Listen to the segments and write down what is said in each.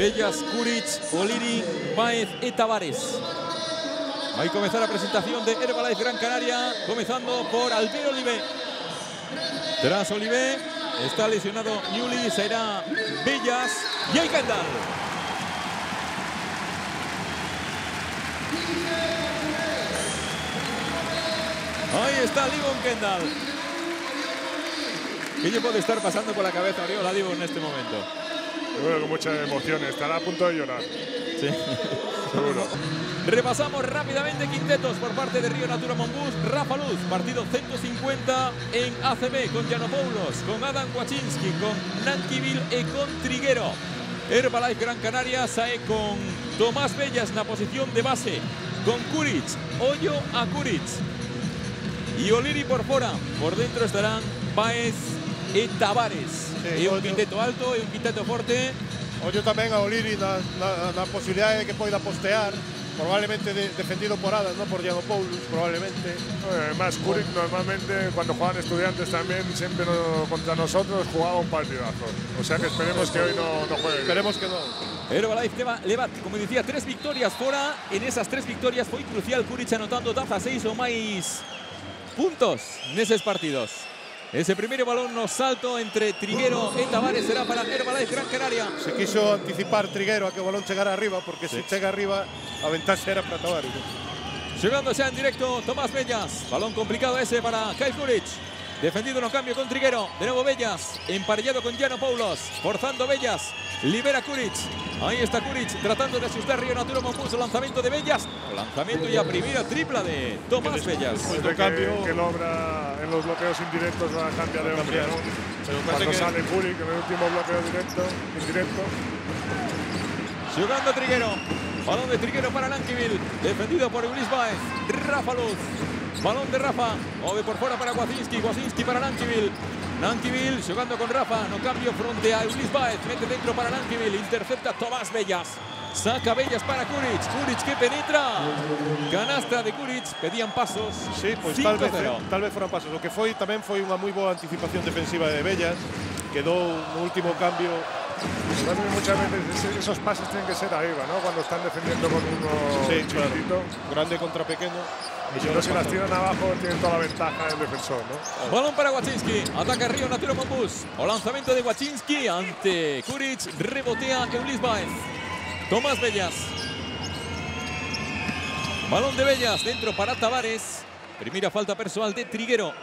Bellas, Kuric, O'Leary, Báez y Tavares. Va a comenzar la presentación de Herbalife Gran Canaria, comenzando por Albert Olivé. Tras Olivé está lesionado Newly, se irá Bellas y hay Kendall. Ahí está Livon Kendall. ¿Qué le puede estar pasando por la cabeza a Oriola Livon en este momento? Seguro con mucha emoción, estará a punto de llorar. Sí. Seguro. Repasamos rápidamente quintetos por parte de Río Natura Monbus. Rafa Luz, partido 150 en ACB con Giannopoulos, con Adam Waczynski, con Nankivil y con Triguero. Herbalife Gran Canaria sae con Tomás Bellas en la posición de base, con Kuric, Hoyo a Kuric. Y O'Leary por fuera. Por dentro estarán Báez y Tavares. Sí, un quinteto alto y un quinteto forte. Ollo tamén a O'Leary na posibilidade de que poida postear, probablemente defendido por Adam, ¿no? Por Giannopoulos, probablemente. Además, Kuric normalmente cuando juegan Estudiantes también, siempre contra nosotros jugaba un partidazo. O sea que esperemos que hoy no juegue. Esperemos que no. Herbalife leva, como decía, 3 victorias fora. En esas 3 victorias foi crucial Kuric anotando 16 ou máis puntos neses partidos. Ese primeiro balón no salto entre Triguero e Tavares será para Herbalife Gran Canaria. Se quiso anticipar Triguero a que o balón chegara arriba, porque se chega arriba a ventaxa era para Tavares. Llegando ya en directo Tomás Bellas. Balón complicado ese para Kyle Kuric. Defendido no cambio con Triguero. De nuevo Bellas. Emparellado con Giannopoulos. Forzando Bellas. Libera Kuric. Ahí está Kuric tratando de asustar Río Natura Monbus. Lanzamiento de Bellas. Lanzamiento y a primera tripla de Tomás Bellas. Que logra en los bloqueos indirectos va a cambiar de hombre. Cuando sale Kuric en el último bloqueo indirecto. Jugando Triguero. Balón de Triguero para Nankivil. Defendido por Ulis Báez. Rafa Luz. Balón de Rafa. Ove por fuera para Waczynski. Waczynski para Nankivil. Nankivil jugando con Rafa. No cambio frente a Ulis Báez. Mete dentro para Nankivil. Intercepta Tomás Bellas. Saca Bellas para Kuric. Kuric que penetra. Canastra de Kuric. Pedían pasos. Sí, pues tal vez fueron pasos. Lo que foi tamén foi unha moi boa anticipación defensiva de Bellas. Quedou no último cambio. Muchas veces esos pases tienen que ser arriba, ¿no? Cuando están defendiendo con uno chiquitito. Grande contra pequeño. Y si no, si las tiran abajo, tienen toda la ventaja el defensor, ¿no? Balón para Waczynski. Ataca Río Natura Monbus. O lanzamiento de Waczynski ante Kuric. Rebotea Ulis Báez. Tomás Bellas. Balón de Bellas. Dentro para Tavares. Primera falta personal de Triguero.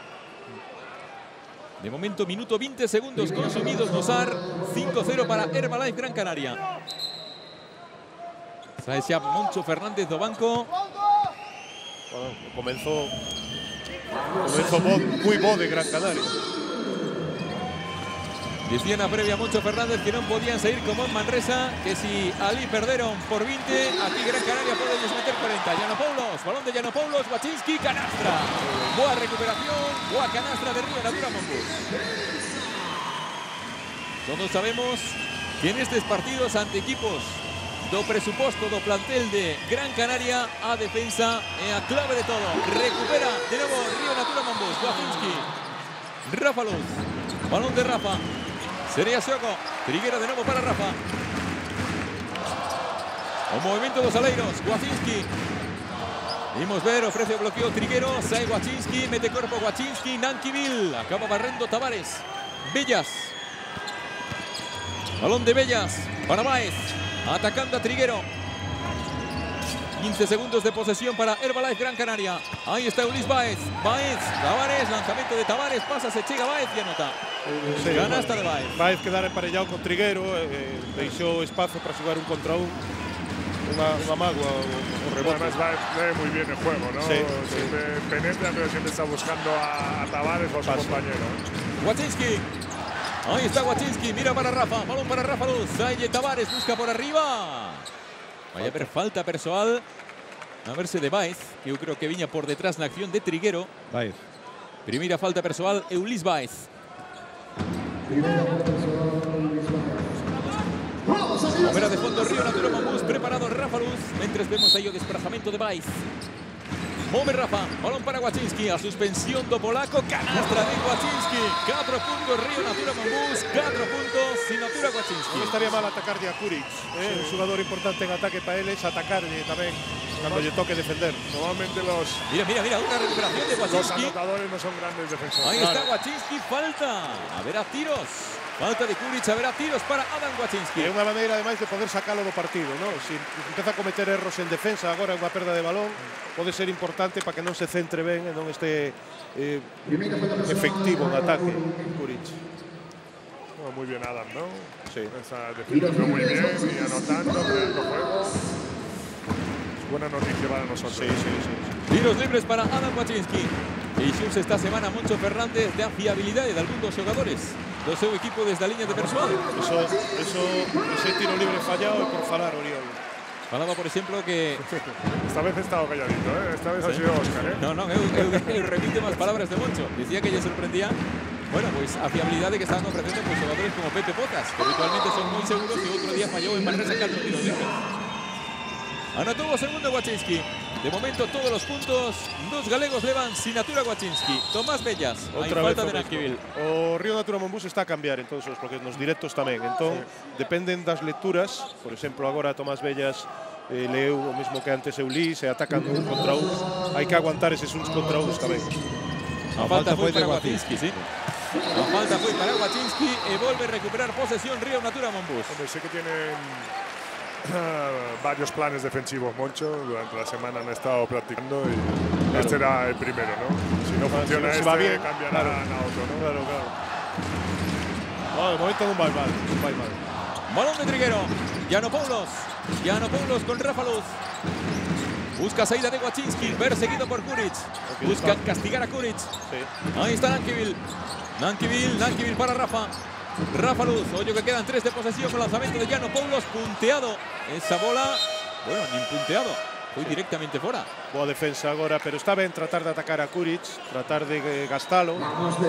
De momento, minuto 20 segundos consumidos no SAR. 5-0 para Herbalife Gran Canaria. Trae xa Moncho Fernández do banco. Bueno, comenzó muy bo de Gran Canaria. Decía na previa Moncho Fernández que non podían seguir como en Manresa, que si alí perderon por 20, aquí Gran Canaria puede meter 40. Giannopoulos, balón de Giannopoulos, Waczynski, canastra. Boa recuperación, boa canastra de Río Natura Monbus. Todos sabemos que en estes partidos ante equipos do presuposto do plantel de Gran Canaria, a defensa é a clave de todo. Recupera de novo Río Natura Monbus, Waczynski. Rafa Luz, balón de Rafa. Sería Xoco, Triguero de nuevo para Rafa. O movimiento dos aleiros, Waczynski. Vimos ver, ofrece bloqueo Triguero, sai Waczynski, mete cuerpo Waczynski, Nankivil. Acaba barrendo Tavares. Bellas. Balón de Bellas para Báez. Atacando a Triguero. 15 segundos de posesión para Herbalife Gran Canaria. Ahí está Ulis Báez. Báez, Tavares, lanzamiento de Tavares, pasa, se chega Báez y anota. Sí, canasta de Báez. Báez quedar emparellado con Triguero, deixou espacio para jugar un contra un. Una mágoa o rebote. Además ve muy bien el juego, ¿no? Sí, siempre penetra, pero siempre está buscando a Tavares o a su compañero. Waczynski. Ahí está Waczynski, mira para Rafa, balón para Rafa Luz. Ahí Tavares busca por arriba. Vaya haber falta persoal. A verse de Báez, que eu creo que viña por detrás na acción de Triguero. Báez. Primeira falta persoal, Ulis Báez. Opera de fondo Río Natura Monbus, preparado Rafa Luz, mentres vemos aí o desplazamento de Báez. Move Rafa, balón para Wacinski, a suspensión do polaco, canastra de Wacinski. 4 puntos Río Natura Monbus, 4 puntos sin Natura Wacinski. Non estaría mal atacar a Kuric, un jugador importante en ataque para él es atacarle también cuando le toque defender. Normalmente los Mira, una recuperación de Wacinski. anotadores no son grandes defensores. Ahí está Wacinski, falta. A ver a tiros. Falta de Kuric, a ver a tiros para Adam Wacinski. É unha maneira, ademais, de poder sacarlo do partido, non? Se empeza a cometer erros en defensa, agora unha perda de balón, pode ser importante para que non se centre ben e non este efectivo en ataque, Kuric. Oh, muy bien Adam, ¿no? Sí. Está defendiendo muy bien y anotando, creando juego. Buena noticia para nosotros. Sí. Tiros libres para Adam Wacinski. E xus esta semana Moncho Fernández da fiabilidade de algún dos xogadores do seu equipo desde a liña de persoal. Ese tiro libre fallado é por falar, Oriol. Falaba, por exemplo, que... Esta vez he estado calladito, ¿eh? Esta vez ha sido Óscar, ¿eh? No, eu repito máis palabras de Moncho. Dicía que lle sorprendía, bueno, pois a fiabilidade que estaban ofrecendo pues, xogadores como Pepe Pozas, que habitualmente son moi seguros e outro día fallou en Manresa cando tiro libre. Anotó o segundo Wacinski. De momento todos los puntos dos galegos levan sin Natura Wacinski. Tomás Bellas, hai falta de Nanquivil. O Río Natura Monbus está a cambiar entonces, porque nos directos tamén. Entón, dependen das lecturas. Por exemplo, agora Tomás Bellas leu o mesmo que antes eu li, se atacan un contra un. Hai que aguantar eses uns contra uns tamén. A falta foi para Wacinski, sí. A falta foi para Wacinski e volve a recuperar posesión Río Natura Monbus. Hombre, sé que tienen varios planes defensivos, Moncho. Durante la semana han estado practicando y este era el primero, ¿no? Si no funciona si este, va bien, cambiará a otro, ¿no? Claro. De momento non vai mal. Balón de Triguero. Giannopoulos con Rafa Luz. Busca saída de Wacinski, perseguido por Kuric. Buscan castigar a Kuric. Sí. Ahí está Nanquivil para Rafa. Rafa Luz, oye que quedan 3 de posesión con lanzamiento de Giannopoulos, punteado. Esa bola, bueno, nin punteado, foi directamente fora. Boa defensa agora, pero está ben tratar de atacar a Kuric, tratar de gastalo,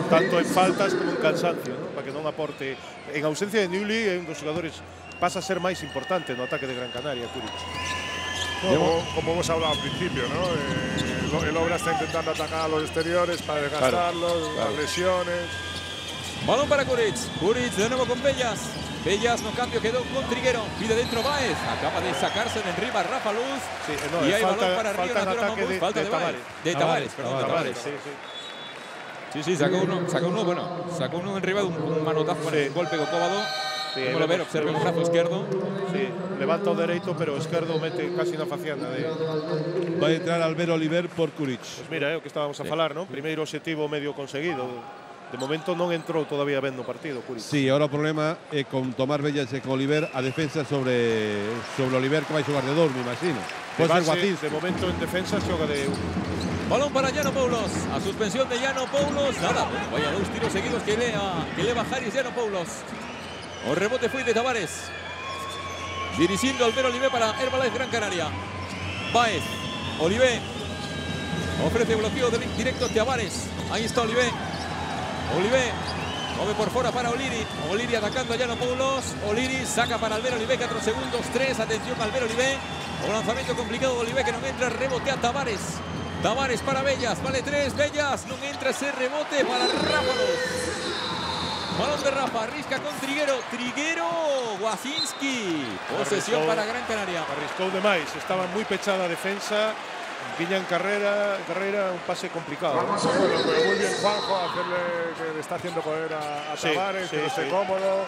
tanto en faltas como en cansancio, ¿no? Para que non aporte. En ausencia de Newley, é un dos xogadores pasa a ser máis importante no ataque de Gran Canaria, Kuric. Como hemos hablado al principio, ¿no? El Obra está intentando atacar a los exteriores para desgastarlos, las lesiones. Balón para Kuric de nuevo con Bellas. Bellas no cambio, quedó con Triguero. Pide dentro Baez. Acaba de sacarse de arriba Rafa Luz. Sí, y hay falta, balón para Río Natura Monbus. Falta de Tavares. Tavares. Sí, sacó uno en riba de un manotazo, un golpe con Cóbado. Sí, como lo ver, observe el brazo izquierdo. Sí, levanta o dereito, pero o esquerdo mete casi na faciana de... Vai entrar Albert Oliver por Kuric. Pues mira, o que estábamos a falar, ¿no? Primeiro objetivo medio conseguido. De momento non entrou todavía ben no partido, Kuric. Sí, ahora o problema é con Tomás Bellas e con Oliver a defensa sobre Oliver, que vai xogar de 2, me imagino. Pode ser Wacinski. De momento en defensa xoga de 1. Balón para Giannopoulos. A suspensión de Giannopoulos. Nada, vaya 2 tiros seguidos que leva Haris Giannopoulos. O rebote foi de Tavares. Dirigindo Albert Oliver para Herbalife Gran Canaria. Baez. Oliver. Ofrece bloqueo directo Tavares. Ahí está Oliver. Move por fuera para Oliri. Oliri atacando a Giannopoulos. Oliri saca para Albert Oliver. 4 segundos. 3. Atención Albert Oliver. Un lanzamiento complicado de Oliver que no entra. Rebote a Tavares. Tavares para Bellas. Vale 3. Bellas. No entra ese rebote para Rafa Luz. Balón de Rafa. Arrisca con Triguero. Wacinski. Posesión para Gran Canaria. Arriscou demais. Estaba moi pechada a defensa. Viña en carrera, un pase complicado. Bueno, pero muy bien Juanjo, hacerle que le está haciendo poder a Tavares, que no esté cómodo.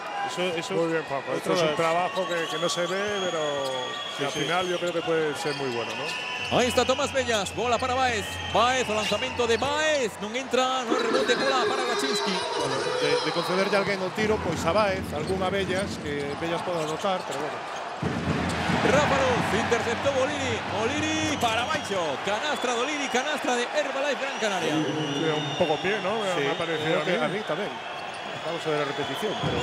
Eso, muy bien Juanjo. Esto es un trabajo que no se ve, pero al final yo creo que puede ser muy bueno, ¿no? Ahí está Tomás Bellas, bola para Baez. Baez, o lanzamiento de Baez. Non entra, no rebote, bola para Wacinski. Bueno, de concederlle a alguén o tiro, pois a Baez, algunha Bellas, que Bellas poda anotar, pero bueno. Rafa Luz, interceptó Oliri para Baixo. Canastra de Oliri, canastra de Herbalife Gran Canaria. Un poco pie, ¿no? Sí, me ha parecido a mí tamén. Vamos a ver la repetición, pero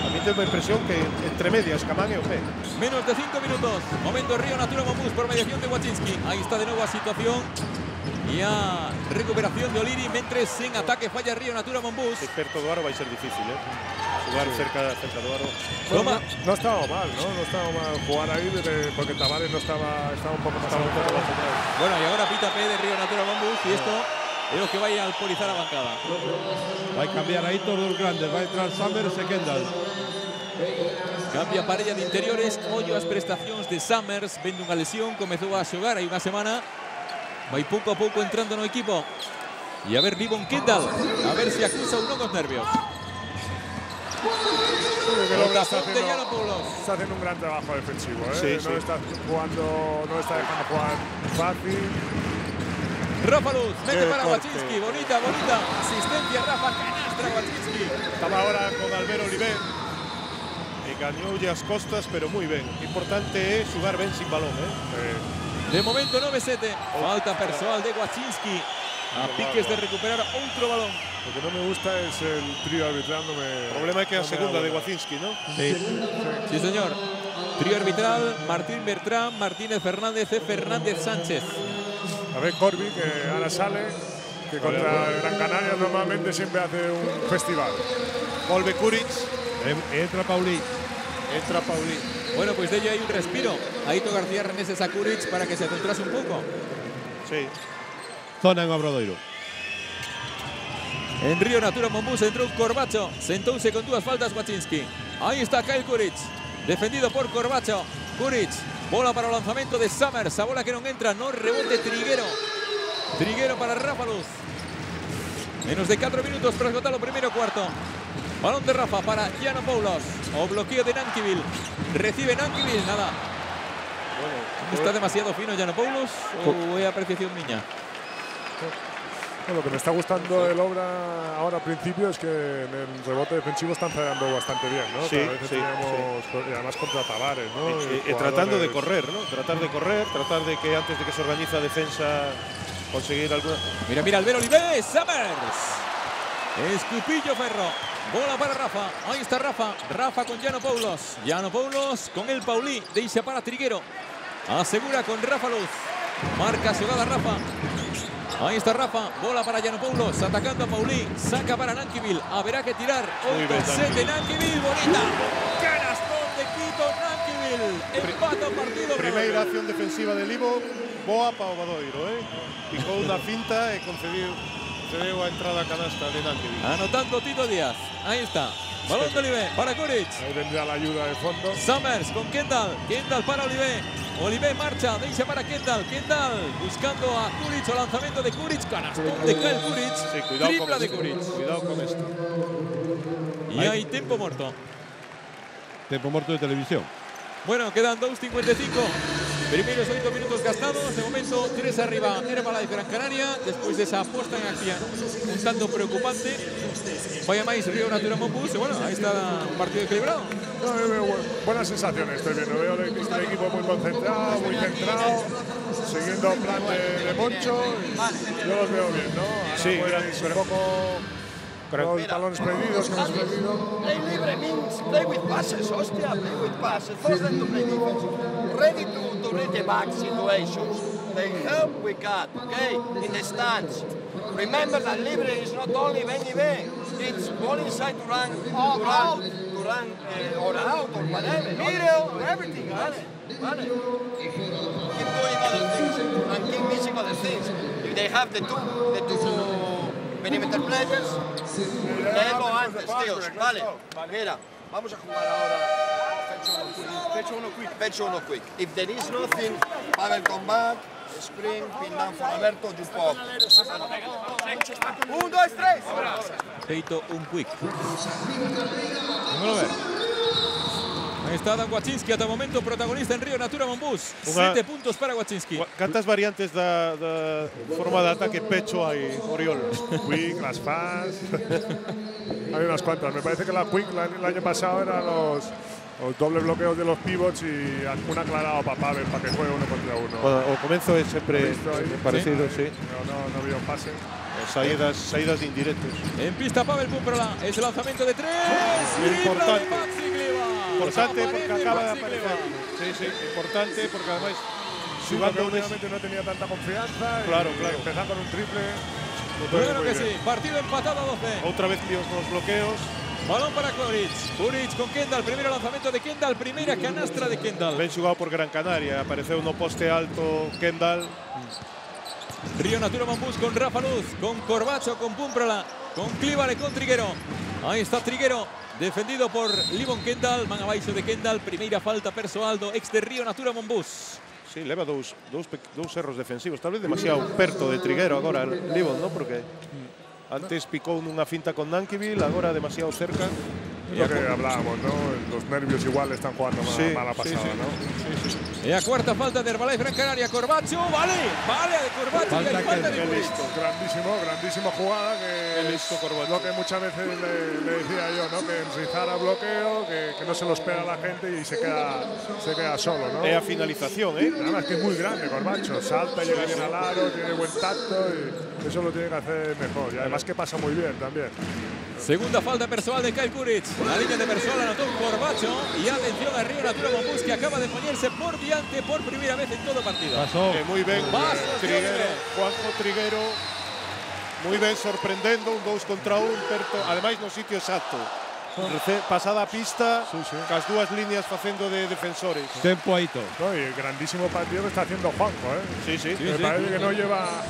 a mí tengo la impresión que entre medias Camán e o pé. Menos de 5 minutos. Momento Río Natura Monbus por mediación de Wacinski. Ahí está de nuevo la situación Y a recuperación de Oliri, mentres en ataque falla Río Natura Monbus. Certo do Aro vai ser difícil, jugar cerca do Aro. Toma. No estaba mal, ¿no? No estaba mal jugar ahí porque Tavares no estaba un poco más avanzado. Bueno, y ahora pita P de Río Natura Monbus y esto es lo que va a alporizar a bancada. Va a cambiar ahí todos los grandes. Va a entrar Summers e Kendall. Cambia parella de interiores. Ollo as prestacións de Summers. Vende unha lesión, comezou a xogar hai unha semana. Vai pouco a pouco entrando no equipo. E a ver Livon Kendall, a ver se acusa ou non os nervios. Está haciendo un gran trabajo defensivo, ¿eh? Sí, no está dejando jugar fácil. Rafa Luz, mete para Wachinski, bonita asistencia Rafa, canastra Wachinski. Estaba ahora con Albert Oliver e gañoulle as costas, pero moi ben. Importante é xugar ben sin balón, De momento 9-7, falta persoal de Wachinski. A piques de recuperar outro balón. Lo que no me gusta es el trío arbitral. El problema es que es segunda de Wachinski, ¿no? Sí, señor. Trío arbitral, Martín Bertrán, Martínez Fernández e Fernández Sánchez. A ver, Corby, que ahora sale, que contra Gran Canaria normalmente siempre hace un festival. Volve Kuric. Entra Pauli. Bueno, pues de ello hay un respiro. Aito García Reneses a Kuric para que se centrase un poco. Sí. Zona en Obradoiro. En Río Natura Monbus entrou Corbacho. Sentouse con dúas faltas Wachinski. Ahí está Kyle Kuric. Defendido por Corbacho. Kuric. Bola para o lanzamento de Summers. A bola que non entra. No rebote Triguero. Triguero para Rafa Luz. Menos de 4 minutos para esgotar o primeiro cuarto. Balón de Rafa para Giannopoulos. O bloqueo de Nankivil. Recibe Nankivil. Nada. ¿Está demasiado fino Giannopoulos o é apreciación miña? Lo que me está gustando el Obra ahora al principio es que en el rebote defensivo están fallando bastante bien, ¿no? Sí, a veces teníamos, y además contra Tavares, ¿no? Y tratando de correr, ¿no? Tratar de correr, tratar de que antes de que se organiza defensa conseguir alguna. Mira, Albert Oliver, Summers. Escupillo Ferro. Bola para Rafa. Ahí está Rafa. Rafa con Giannopoulos. Giannopoulos con el Pauli. Deixa para Triguero. Asegura con Rafa Luz. Marca jugada Rafa. Ahí está Rafa, bola para Giannopoulos, atacando a Pauli, saca para Nankivil, habrá que tirar, 8-7 Nankivil, bonita, canastón de Quito Nankivil, empata o partido. Primeira acción defensiva de Livo, boa para Obradoiro, picou unha finta e concedeu a entrada a canasta de Nankivil. Anotando Tito Díaz, ahí está. Balón de Oliver para Kuric. Ahí vendrá la ayuda de fondo. Summers con Kendall. Kendall para Oliver. Oliver marcha, deixa para Kendall. Kendall buscando a Kuric, o lanzamiento de Kuric. Canastón de Kyle Kuric. Sí, cuidado tripla con de esto. Kuric. Cuidado con esto. Y hay tiempo muerto. Tiempo muerto de televisión. Bueno, quedan 2:55. Primeros 8 minutos gastados. De momento, 3 arriba Herbalife Gran Canaria. Después de esa puesta en acción un tanto preocupante. Vaya más Río Natura Monbus. Bueno, ahí está un partido equilibrado. No, buenas sensaciones estoy viendo. Veo el equipo muy concentrado, muy centrado, siguiendo el plan de Moncho. Yo los veo bien, ¿no? Ahora Sí, pues, un poco los balones perdidos que hemos perdido. Play libre means play with passes, hostia, play with passes. Force them to play defense. Ready to read the back situations. The help we got, okay, in the stands. Remember that libre is not only Benny Ben. It's ball inside to run, or out, or whatever. Middle, everything, vale? Keep doing other things and keep missing other things. If they have the two perimeter players, they go antes, tíos, vale. Mira, vamos a jugar ahora pecho uno quick. If there is nothing, Pavel come back, Spring, pin down for Alberto, you pop. 1, 2, 3. Peito un quick. Vamos a ver. Ahí está Dan Wachinski, hasta el momento protagonista en Río Natura Monbus. 7 puntos para Wachinski. ¿Cuántas variantes da forma de ataque pecho hay Oriol? Quick, las fans. Hay unas cuantas. Me parece que la Quick el año pasado eran los dobles bloqueos de los pivots y un aclarado para Pavel para que juegue uno contra uno. Bueno, o comienzo es siempre parecido, sí. No ha habido pase. Saídas indirectas. En pista Pavel Pumprola, es el lanzamiento de 3. Importante. Maxi Gliva. Importante porque acaba de aparecer. Sí, importante porque además jugando últimamente no tenía tanta confianza. Claro, y claro. empezar con un triple. Claro que sí. Partido empatado a 12. Otra vez tíos los bloqueos. Balón para Kuric. Kuric con Kendall. Primero lanzamiento de Kendall. Primera canastra de Kendall. Ben jugado por Gran Canaria. Apareceu no poste alto Kendall. Río Natura Monbus con Rafa Luz, con Corbacho, con Pumprala, con Clivale, con Triguero. Ahí está Triguero, defendido por Livon Kendall. Man abaixo de Kendall, primeira falta persoal do ex de Río Natura Monbus. Sí, leva dous erros defensivos. Tal vez demasiado perto de Triguero agora, Livon, ¿no? Porque antes picou nunha finta con Nankiville, agora demasiado cerca. Lo que hablábamos, ¿no? Los nervios igual están jugando mala pasada, sí. ¿no? E a cuarta falta de Herbalife Gran Canaria. Corbacho, vale a de Corbacho. Y hay falta de Kuric. Grandísima jugada. Que listo, Corbacho. Lo que muchas veces le decía yo, ¿no? Que enrizar a bloqueo, que no se lo espera la gente y se queda solo, ¿no? É a finalización, ¿eh? Además que es muy grande Corbacho, salta, llega bien al aro, tiene buen tacto y eso lo tiene que hacer mejor. Y además que pasa muy bien también. Segunda falta personal de Kyle Kuric. La línea de personal anotó un Corbacho. Y atención a Río Natura Monbus, que acaba de ponerse por diante por primera vez en todo partido. Pasó. Muy ben, Triguero. Juanjo Triguero. Moi ben, sorprendendo, un 2 contra 1, perto, ademais no sitio exacto. Pasada a pista, cas dúas líneas facendo de defensores. Tempo Aito. No, y el grandísimo partido que está haciendo Juanjo, ¿eh? Sí. Me parece que no lleva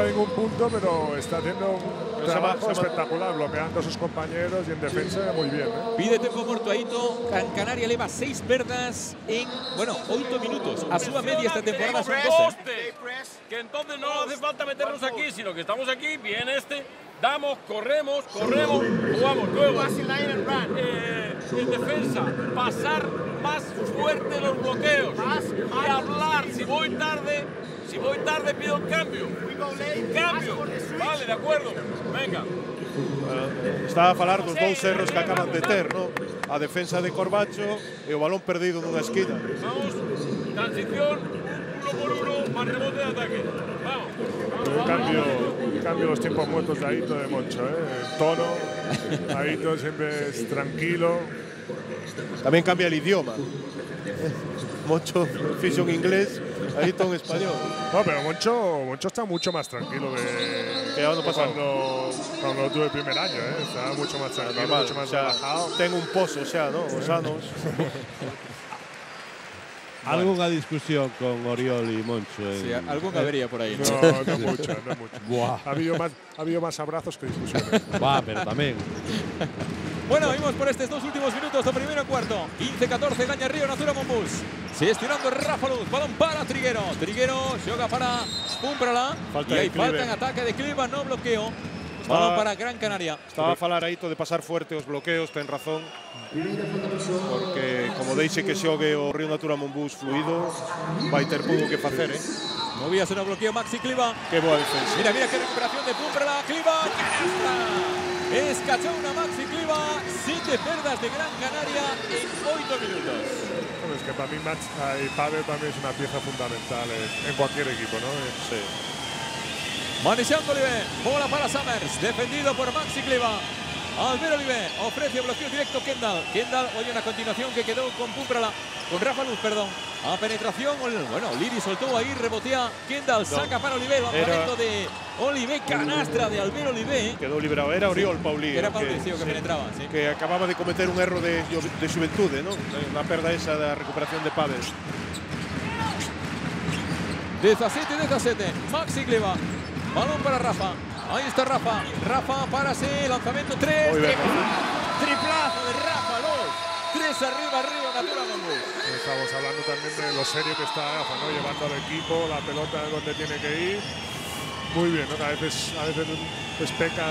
ningún punto, pero está haciendo un trabajo espectacular, bloqueando a sus compañeros y en defensa muy bien, ¿eh? Pide tempo morto Aito. Gran Canaria leva 6 perdas en, 8 minutos. A súa media esta temporada son 12. Que entonces no hace falta meternos aquí, sino que estamos aquí, bien damos, corremos, jugamos luego. En defensa, pasar más fuerte los bloqueos y hablar. Si voy tarde pido un cambio. Vale, de acuerdo. Venga. Está a falar dos 2 erros que acaban de ter, ¿no? A defensa de Corbacho e o balón perdido nunha esquina. Vamos, transición, 1 por 1, para rebote de ataque. Vamos. Cambio los tiempos muertos de Aito de Moncho, ¿eh? El tono, Aito siempre es tranquilo. Tamén cambia el idioma. Moncho fixo en inglés, Aito en español. No, pero Moncho está mucho más tranquilo que ano pasado. Cuando lo tuve el primer año, ¿eh? Está mucho más tranquilo, Normal, mucho más o sea, relajado. ten un pozo xa, ¿no? Os anos. ¿Alguna discusión con Oriol y Moncho? Sí, alguna avería por ahí. No mucho. Buah. Ha habido más abrazos que discusiones. Va, pero también. Bueno, vimos por estos 2 últimos minutos do primeiro cuarto. 15-14 gaña Río Natura Monbus. Se estirando Rafa Luz, balón para Triguero. Triguero xoga para Pumprala. Falta y hay de falta en ataque de Cliva, no bloqueo. Balón para Gran Canaria. Estaba a falar Aito de pasar fuerte os bloqueos, ten razón. Porque como deixe que xogue o Río Natura Monbus fluido, vai ter pouco que facer, ¿eh? Movíase no bloqueo Maxi Cliva. Que boa defensa. Mira qué recuperación de Pumprala. Cliva, canastra. Escachó una Maxi Cliva. 7 perdas de Gran Canaria en 8 minutos. Bueno, es que para mí Pavel para mí es una pieza fundamental en cualquier equipo, ¿no? Sí. Manejando Oliver, bola para Summers, defendido por Maxi Cliva. Albert Oliver ofrece bloqueo directo Kendall. Kendall, oye, una continuación que quedó con Rafa Luz, perdón. A penetración, Liri soltó ahí, rebotea Kendall, saca para Oliver, lanzamiento de Oliver, canastra de Albert Oliver. Quedó liberado, era Oriol Paulí. Era Paulí, que penetraba, sí. Que acababa de cometer un erro de xuventude, ¿no? La perda esa da recuperación de Pavel. 17-17, Maxi Cliva. Balón para Rafa. Ahí está Rafa. Rafa para ese lanzamiento 3. Triplazo de Rafa Luz. 3 arriba, Río Natura Monbus. Estamos hablando también de lo serio que está Rafa, ¿no? Llevando al equipo, la pelota donde tiene que ir. Muy bien, ¿no? A veces peca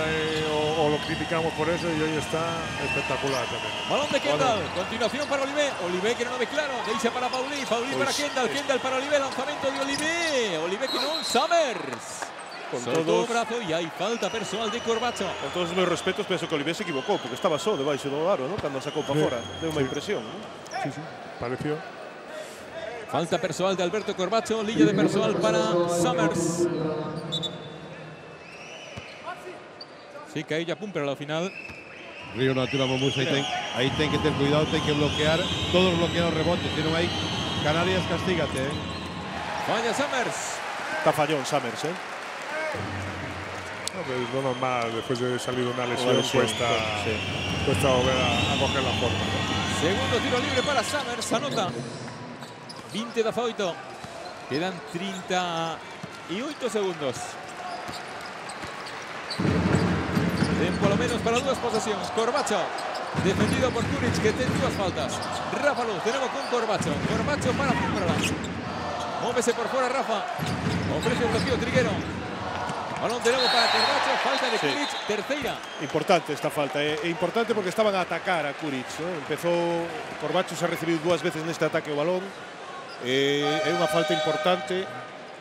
o lo criticamos por eso y hoy está espectacular también. Balón de Kendall. Continuación para Oliver. Oliver que no lo ve claro. Deixa para Paulí. Paulí para Kendall. Kendall para Oliver. Lanzamiento de Oliver. Oliver que no. Summers. Con soltó todos, o brazo e hai falta personal de Corbacho. Con todos os meus respetos, penso que Oliver se equivocou, porque estaba só debaixo do aro, ¿no? Cando sacou para fora. Deu unha impresión, ¿no? Sí, pareció. Falta personal de Alberto Corbacho, línea de personal para Summers. Sí, que aí ya Pumper ao final. Río Natura Monbus aí ten que ter cuidado, ten que bloquear, todos bloquean os rebotes, si non hai Canarias, castígate, Falla Summers. Está fallón Summers, ¿eh? No, pero es lo normal, después de salir una lesión, cuesta volver a coger la forma, ¿no? Segundo tiro libre para Summers, anota. 20-18. Quedan 38 segundos. Tempo lo menos para 2 posesiones. Corbacho, defendido por Kuric, que tiene 2 faltas. Rafa Luz, de nuevo con Corbacho. Corbacho para Pumperla. Móvese por fuera Rafa. Ofrece un bloqueo Triguero. Balón de nuevo para Corbacho. Falta de Kuric, tercera. Importante esta falta, importante porque estaban a atacar a Kuric, ¿no? Empezó, Corbacho se ha recibido 2 veces neste ataque o balón. É unha falta importante.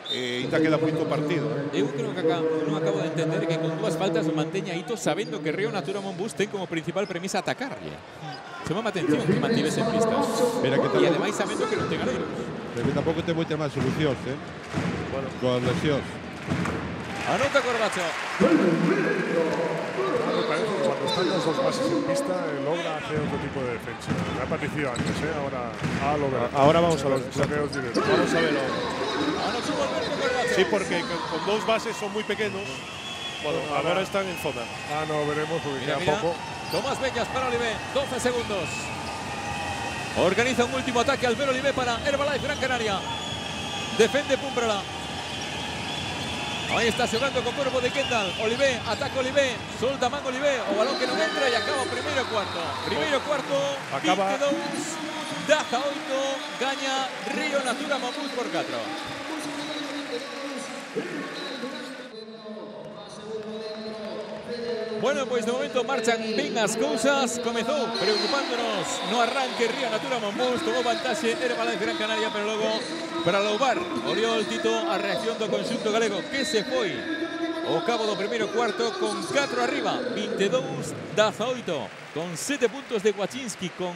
Ainda queda moito partido. Eu creo que non acabo de entender que con 2 faltas manteña Ito sabendo que Río Natura Monbus ten como principal premisa atacarlle. Chama a atención que mantivese en pistas. E ademais sabendo que non ten aleiros. Pero que tampouco ten moitas máis solucións, bueno, con lesións. Anota Corbacho. Me parece que cuando están las 2 bases en pista logra hacer otro tipo de defensa. Me ha parecido antes, ahora lo veremos. Ahora vamos a los bloqueos directos. Vamos a verlo. Corbacho. Sí, porque con 2 bases son muy pequeños. Bueno, ahora están en zona. No veremos porque queda poco. Tomás Bellas para Olivé, 12 segundos. Organiza un último ataque Albert Olivé para Herbalife Gran Canaria. Defende Pumperla. Ahí está jugando con cuerpo de Kendall. Olivé, ataca Olivé, solta man Olivé, o balón que no entra y acaba primeiro cuarto. Primeiro cuarto, acaba 22, 18, gaña Río Natura Monbus por 4. Bueno, pues de momento marchan ben as cousas. Comezou preocupándonos no arranque Río Natura Monbus. Tomou vantaxe Herbalife Gran Canaria, pero logo para louvar Oriol Tito a reacción do conxunto galego que se foi ao cabo do primeiro cuarto con 4 arriba, 22-18, con 7 puntos de Wachinski, con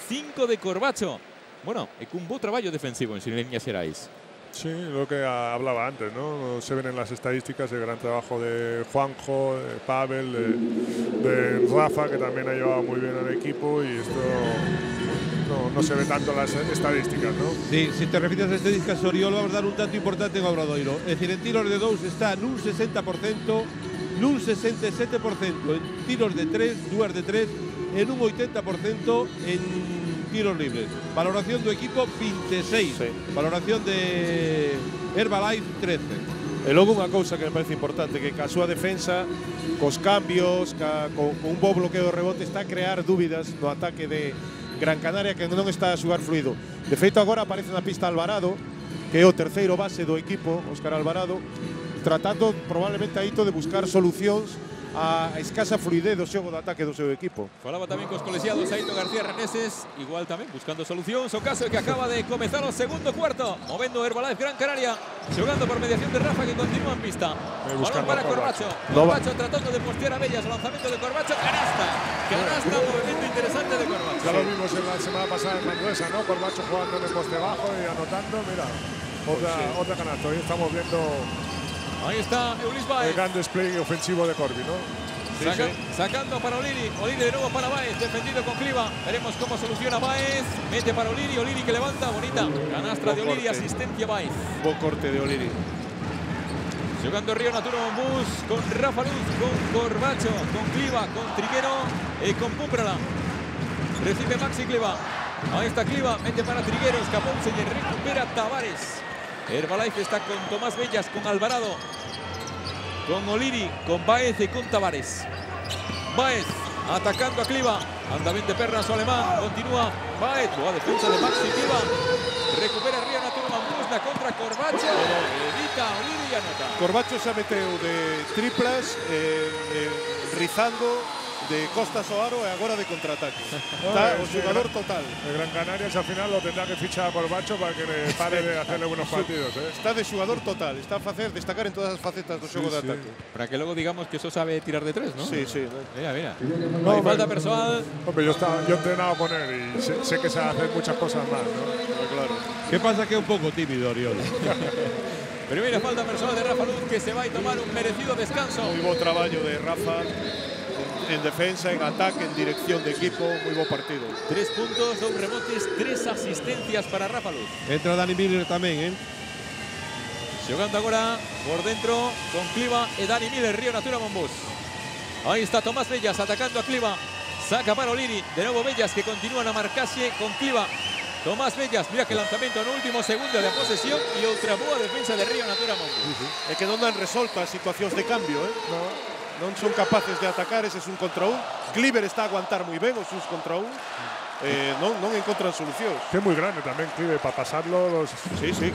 5 de Corbacho. Bueno, e cun bo traballo defensivo en Liñas Xerais. Sí, lo que hablaba antes, ¿no? Se ven en las estadísticas el gran trabajo de Juanjo, de Pavel, de Rafa, que también ha llevado muy bien al equipo, y esto no se ve tanto en las estadísticas, ¿no? Sí, si te refieres a estadísticas, Oriol, vamos a dar un dato importante en Obradoiro. Es decir, en tiros de 2 está nun 60%, nun 67%, en tiros de 3, duas de 3, en un 80% en tiros libres. Valoración do equipo 26. Valoración de Herbalife 13. E logo unha cousa que me parece importante, que ca súa defensa, cos cambios, con un bo bloqueo de rebote, está a crear dúbidas no ataque de Gran Canaria, que non está a xogar fluido. De feito, agora aparece na pista Alvarado, que é o terceiro base do equipo, Óscar Alvarado, tratando probablemente aí de buscar solucións a escasa fluidez do xogo de ataque do seu equipo. Falaba tamén cos colexiados Aito García Reneses, igual tamén buscando solucións. O caso é que acaba de comezar o segundo cuarto, movendo Herbalife Gran Canaria, xogando por mediación de Rafa, que continúa en pista. Balón para Corbacho. Corbacho tratando de postear a Bellas, o lanzamento de Corbacho, canasta. Canasta, movimiento interesante de Corbacho. Ya lo vimos en la semana pasada en Manresa, ¿no? Corbacho jugando en el poste bajo y anotando, mira, otra canasta. Hoy estamos viendo ahí está Eulis Baez. el gran despliegue ofensivo de Corby, ¿no? Sacando para Oliri. Oliri de nuevo para Baez, defendido con Cliva. Veremos cómo soluciona Baez. Mete para Oliri. Oliri que levanta, bonita. Canastra de Oliri, asistencia Baez. Buen corte de Oliri. Jugando Río Natura Monbus con Rafa Luz, con Corbacho, con Cliva, con Triguero y con Pumperla. Recibe Maxi Cliva. Ahí está Cliva, mete para Triguero, escapó y recupera Tavares. Herbalife está con Tomás Bellas, con Alvarado, con Oliri, con Baez y con Tavares. Baez atacando a Cliva. Anda bien de pernas o alemán. Continúa Baez. Boa defensa de Maxi Cliva. Recupera Río Natura Monbus na contra Corbacho. Evita Oliri y anota. Corbacho se meteu de triplas, rizando de costas ao aro e agora de contraataque. Está o jugador total. El Gran Canarias al final lo tendrá que fichar a Corbacho para que le pare de hacerle buenos partidos. Está de jugador total, está a facer destacar en todas as facetas do xogo de ataque. Para que luego digamos que eso sabe tirar de 3, ¿no? Sí, sí. Mira, mira. No hay falta personal. Hombre, yo he entrenado con él y sé que sabe hacer muchas cosas más, ¿no? Pero claro. ¿Qué pasa? Que es un poco tímido, Oriol. Primera falta personal de Rafa Luz, que se va a tomar un merecido descanso. Muy buen trabajo de Rafa. En defensa, en ataque, en dirección de equipo, muy buen partido. 3 puntos, 2 rebotes, 3 asistencias para Rafa Luz. Entra Dani Miller también, ¿eh? Jugando agora por dentro con Cliva e Dani Miller, Río Natura Monbus. Aí está Tomás Bellas atacando a Cliva. Saca para O'Leary, de nuevo Bellas que continúan a marcarse con Cliva. Tomás Bellas, mira que lanzamento no último segundo da posesión e outra boa defensa de Río Natura Monbus. É que non dan resolto as situacións de cambio, non son capaces de atacar eses un contra un. Cliver está a aguantar moi ben os uns contra un. Non encontran solucións. Que é moi grande tamén, Clive, para pasarlo, los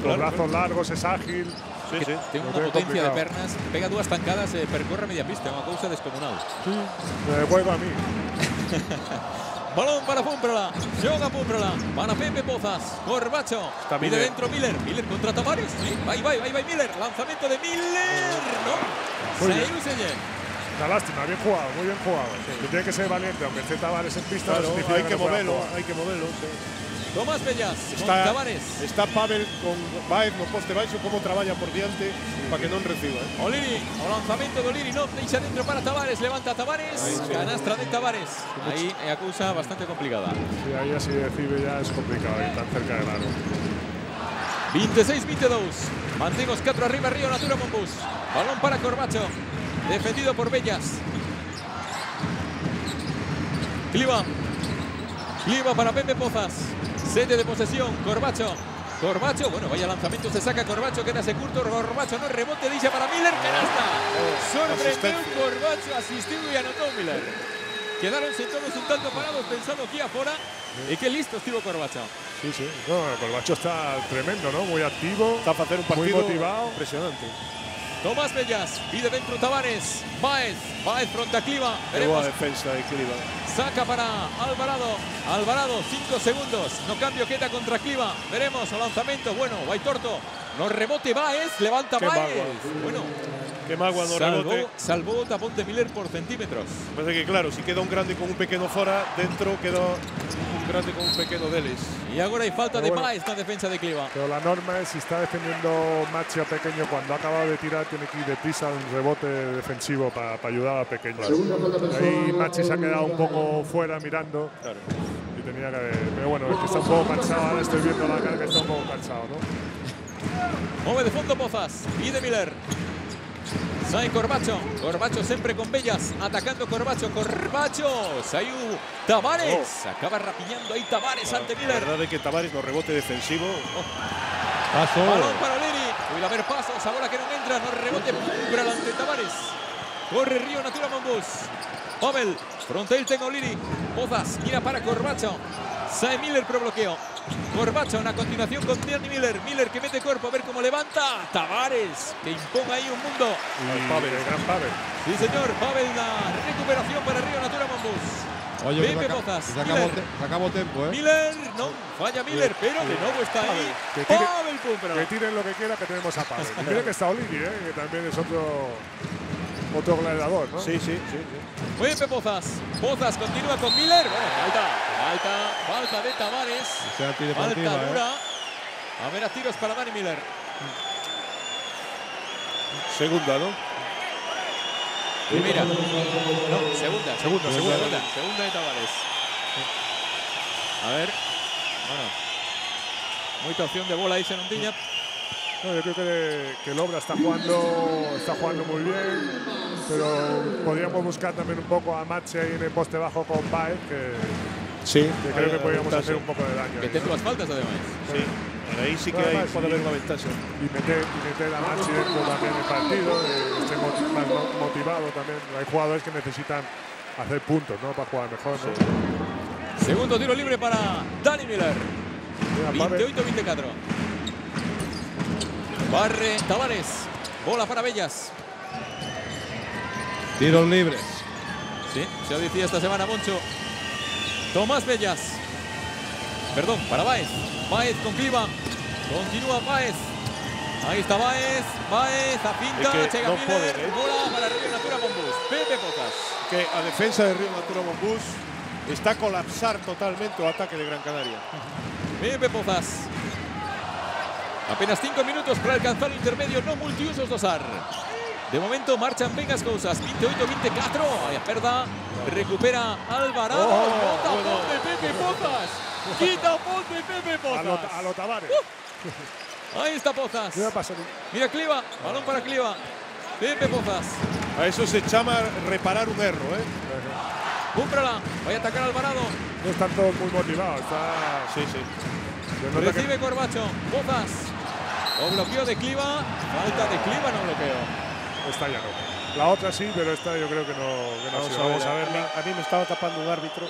brazos largos, es ágil. Sí. Ten unha potencia de pernas, pega dúas tancadas e percorre media pista, é unha cousa descomunal. Sí, me devuelvo a mí. Balón para Púmprola, xoga Púmprola, para Pepe Pozas, Corbacho, pide dentro Miller, Miller contra Tavares, vai Miller, lanzamiento de Miller, no, Saiu Señer. Una lástima, bien jugado, muy bien jugado. Sí. Tiene que ser valiente, aunque esté Tavares en pista. Claro, hay que moverlo, sí. Tomás Bellas con Tavares. Está Pavel con Baez no poste baixo, como traballa por diante para que non reciba. O'Leary, o lanzamento de O'Leary, non deixa dentro para Tavares, levanta Tavares, canastra de Tavares. Aí é a cousa bastante complicada. Sí, ahí así de Cibe ya es complicado, ahí tan cerca del aro. 26-22, mantén os 4 arriba, Río Natura Monbus. Balón para Corbacho, defendido por Bellas. Cliva para Pepe Pozas. 7 de posesión, Corbacho, bueno, vaya lanzamiento, se saca Corbacho, quedase curto, Corbacho no rebote, dice para Miller, canasta. Sorprendió Corbacho, asistió y anotó Miller. Quedaronse todos un tanto parados pensando aquí afuera. Y qué listo estuvo Corbacho. Sí. No, Corbacho está tremendo, ¿no? Muy activo, está para hacer un partido muy motivado. Impresionante. Tomás Bellas, pide dentro Tavares, Baez frente a Cliva. Veremos. Buena defensa de Cliva. Saca para Alvarado, 5 segundos. No cambio, queda contra Cliva. Veremos o lanzamiento. Bueno, vai torto. No rebote Baez, levanta Baez. Bueno, que magua no rebote. Salvó o tapón de Miller por centímetros. Parece que claro, si queda un grande con un pequeno fora, dentro queda un grande con un pequeno deles. Y ahora hay falta de Baez na defensa de Cliva. Pero la norma es si está defendiendo Machi a Pequeño, cuando ha acabado de tirar tiene que ir deprisa al rebote defensivo para ayudar a Pequeño. Ahí Machi se ha quedado un poco fuera mirando. Claro. Y tenía que… Pero bueno, es que está un poco cansado, ahora estoy viendo la cara que está un poco cansado, ¿no? Mueve de fondo Pozas, pide Miller. Sai Corbacho siempre con Bellas, atacando Corbacho, Saiu Tavares, acaba rapiñando ahí Tavares ante Miller. La verdad es que Tavares no rebote defensivo. Paso. Balón para O'Leary, puede haber pasos, ahora que no entra, no rebote para ante Tavares. Corre Río Natura Monbus. Pavel, frontal ten O'Leary, Pozas, mira para Corbacho. Sai Miller pro bloqueo. Corbacho a continuación con Dani Miller. Miller que mete cuerpo a ver cómo levanta. Tavares que imponga ahí un mundo. Pavel, el gran Pavel. Sí, señor. Pavel, la recuperación para Río Natura Monbus. Oye, Pepe Pozas. Se acabó tiempo, ¿eh? Miller, no, falla Miller, pero de nuevo está ahí. Pavel, que tiren lo que quiera, que tenemos a Pavel. Y mira que está O'Leary, que también es otro gladiador, ¿no? Sí. Pepe Pozas. Pozas continúa con Miller. Falta de Tavares. Falta dura. A ver, a tiros para Dani Miller. Segunda, ¿no? Primera. No, segunda de Tavares. A ver. Bueno. Mucha opción de bola ahí, Senontiña. No, yo creo que Lobra está jugando muy bien, pero podríamos buscar también un poco a Machi ahí en el poste bajo con Baez, que creo que podríamos hacer un poco de daño. Que te las faltas además. Sí, ahí sí que puede haber una ventaja. Y meter a Machi dentro también del partido, esté más motivado también. Hay jugadores que necesitan hacer puntos, ¿no? Para jugar mejor, ¿no? Sí. Segundo tiro libre para Dani Miller. 28-24. Barre Tavares. Bola para Bellas. Tiros libres. Sí, se lo decía esta semana Moncho. Tomás Bellas. Perdón, para Baez. Baez con Cliva. Continúa Baez. Ahí está Baez. A pinta. Chega Miller. Bola para Río Natura Monbus. Pepe Pozas. Que a defensa de Río Natura Monbus está a colapsar totalmente el ataque de Gran Canaria. Pepe Pozas. Apenas 5 minutos para alcanzar el intermedio no multiusos dosar. De momento marchan ben as cousas. 28-24. Aí a perda. Recupera Alvarado. Bota ponte Pepe Pozas. Quita ponte Pepe Pozas. A lo Tavares. Ahí está Pozas. Mira Cliva, balón para Cliva. Pepe Pozas. A eso se llama reparar un error, ¿eh? Púmprala, vaya a atacar Alvarado. No están todos muy motivados. Está... Sí, sí. Recibe Corbacho, Pozas. O bloqueo de Cliva. Falta de Cliva, no bloqueo. Esta ya no. La otra sí, pero esta yo creo que no ha sido. Vamos a verla. A mí me estaba tapando un árbitro.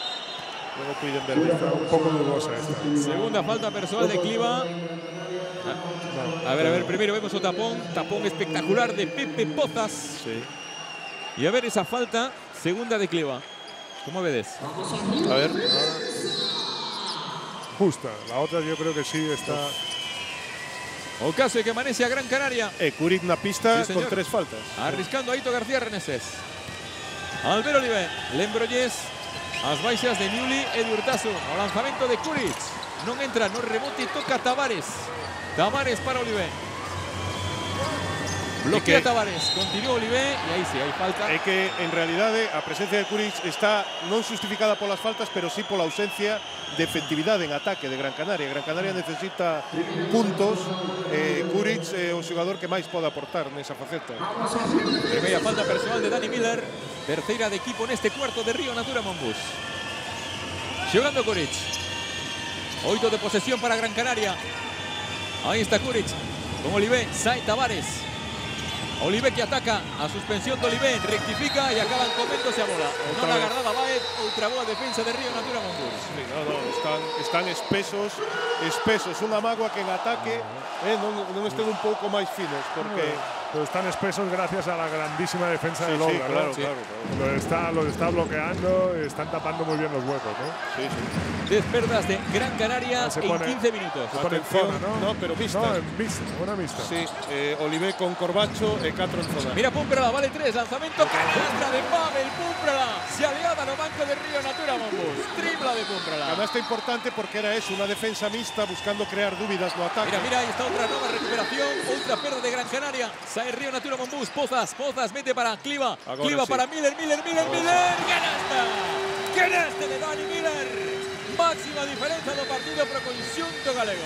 Luego pueden verlo. Está un poco dudosa esta. Segunda falta personal de Cliva. A ver, primero vemos un tapón espectacular de Pepe Pozas. Sí. Y a ver esa falta, segunda de Cliva. ¿Cómo ves? A ver. Justa. La otra yo creo que sí está. Ocasio que amanece a Gran Canaria. Kuric na pista Sí, con señor. 3 faltas. Arriscando a Ito García Reneses. Albert Oliver, Lembrollés, as baixas de Niuli, Edu Urtasu. O lanzamento de Kuric. Non entra, non rebote, toca Tavares. Tavares para Oliver. Bloquea Tavares, continúa Oliver e aí sí, hai falta. É que en realidade a presencia de Kuric está non justificada polas faltas, pero sí pola ausencia de efectividade en ataque de Gran Canaria. Gran Canaria necesita puntos. Kuric é o xogador que máis pode aportar nesa faceta. Primeira falta personal de Dani Miller. Terceira de equipo neste cuarto de Río Natura Monbus. Xogando Kuric. 8 de posesión para Gran Canaria. Ahí está Kuric. Con Oliver, sai Tavares. Oliver que ataca a suspensión de Oliver, rectifica y acaban coméndose a bola. Non agarrada Baez, outra boa defensa de Río Natura Monbus. Sí, están espesos. Unha mágoa que en ataque non estén un pouco máis finos, porque Pero están espesos gracias a la grandísima defensa sí, de Logra, sí, claro, ¿no? claro. Los está bloqueando, están tapando muy bien los huecos, ¿no? Sí, sí. Despertas de Gran Canaria Se en pone- 15 minutos. Se pone en Atención, zona, ¿no? no, pero mixta. No, en mixta, una mixta. Sí, Oliver con Corbacho e 4 en zona. Mira Púmprala, vale 3, lanzamento, canastra de Pavel Púmprala. Se aliada no banco de Río Natura Monbus. Tripla de Púmprala. Canasta importante porque era eso, una defensa mixta buscando crear dúbidas no ataque. Mira, ahí está otra nueva recuperación, otra pérdida de Gran Canaria. Sae Río Natura Monbus, Pozas mete para Cliva. Agora Cliva sí. para Miller. Canasta de Dani Miller. Máxima diferencia do partido para o conxunto galego.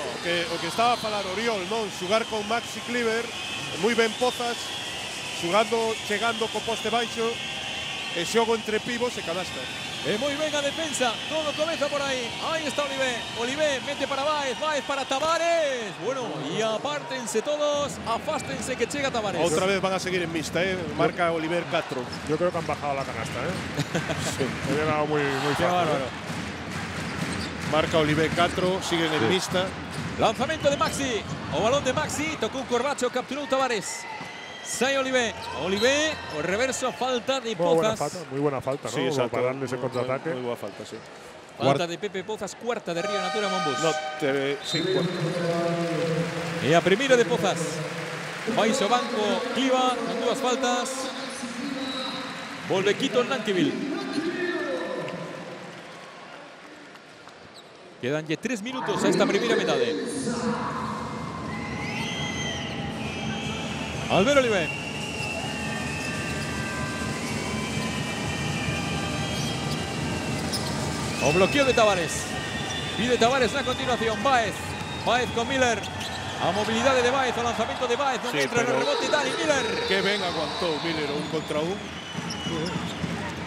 O que estaba a falar Oriol, non? Xugar con Maxi Cleaver, moi ben Pozas, chegando co poste baixo, e xogo entre pivos e canasta. Muy bien a defensa, todo comeza por ahí. Ahí está Oliver. Oliver mete para Baez para Tavares. Bueno, y apártense todos, afástense que llega Tavares. Outra vez van a seguir en mixta, marca Oliver 4. Yo creo que han bajado la canasta, ¿eh? Sí. Ha llegado muy Qué fácil. bárbaro. Marca Oliver 4, siguen en mixta. Lanzamiento de Maxi. O balón de Maxi, tocó un Corbacho, capturó Tavares. Sai Oliver, o reverso, falta de Pozas. Muy buena falta, ¿no? Sí, exacto. Para darle ese contraataque. Muy buena falta, sí. Falta de Pepe Pozas, cuarta de Río Natura Monbus. No, sí, cuarta. E a primeira de Pozas. Baixo banco, Cliva, con dúas faltas. Volve Quito Nankiville. Quedanlle 3 minutos a esta primeira metade. Albert Oliver. O bloqueo de Tavares. Pide Tavares na continuación. Baez con Miller. A movilidade de Baez, o lanzamento de Baez. Non Sí, entra no pero rebote Dani Miller. Que ben aguantou Miller 1 contra 1.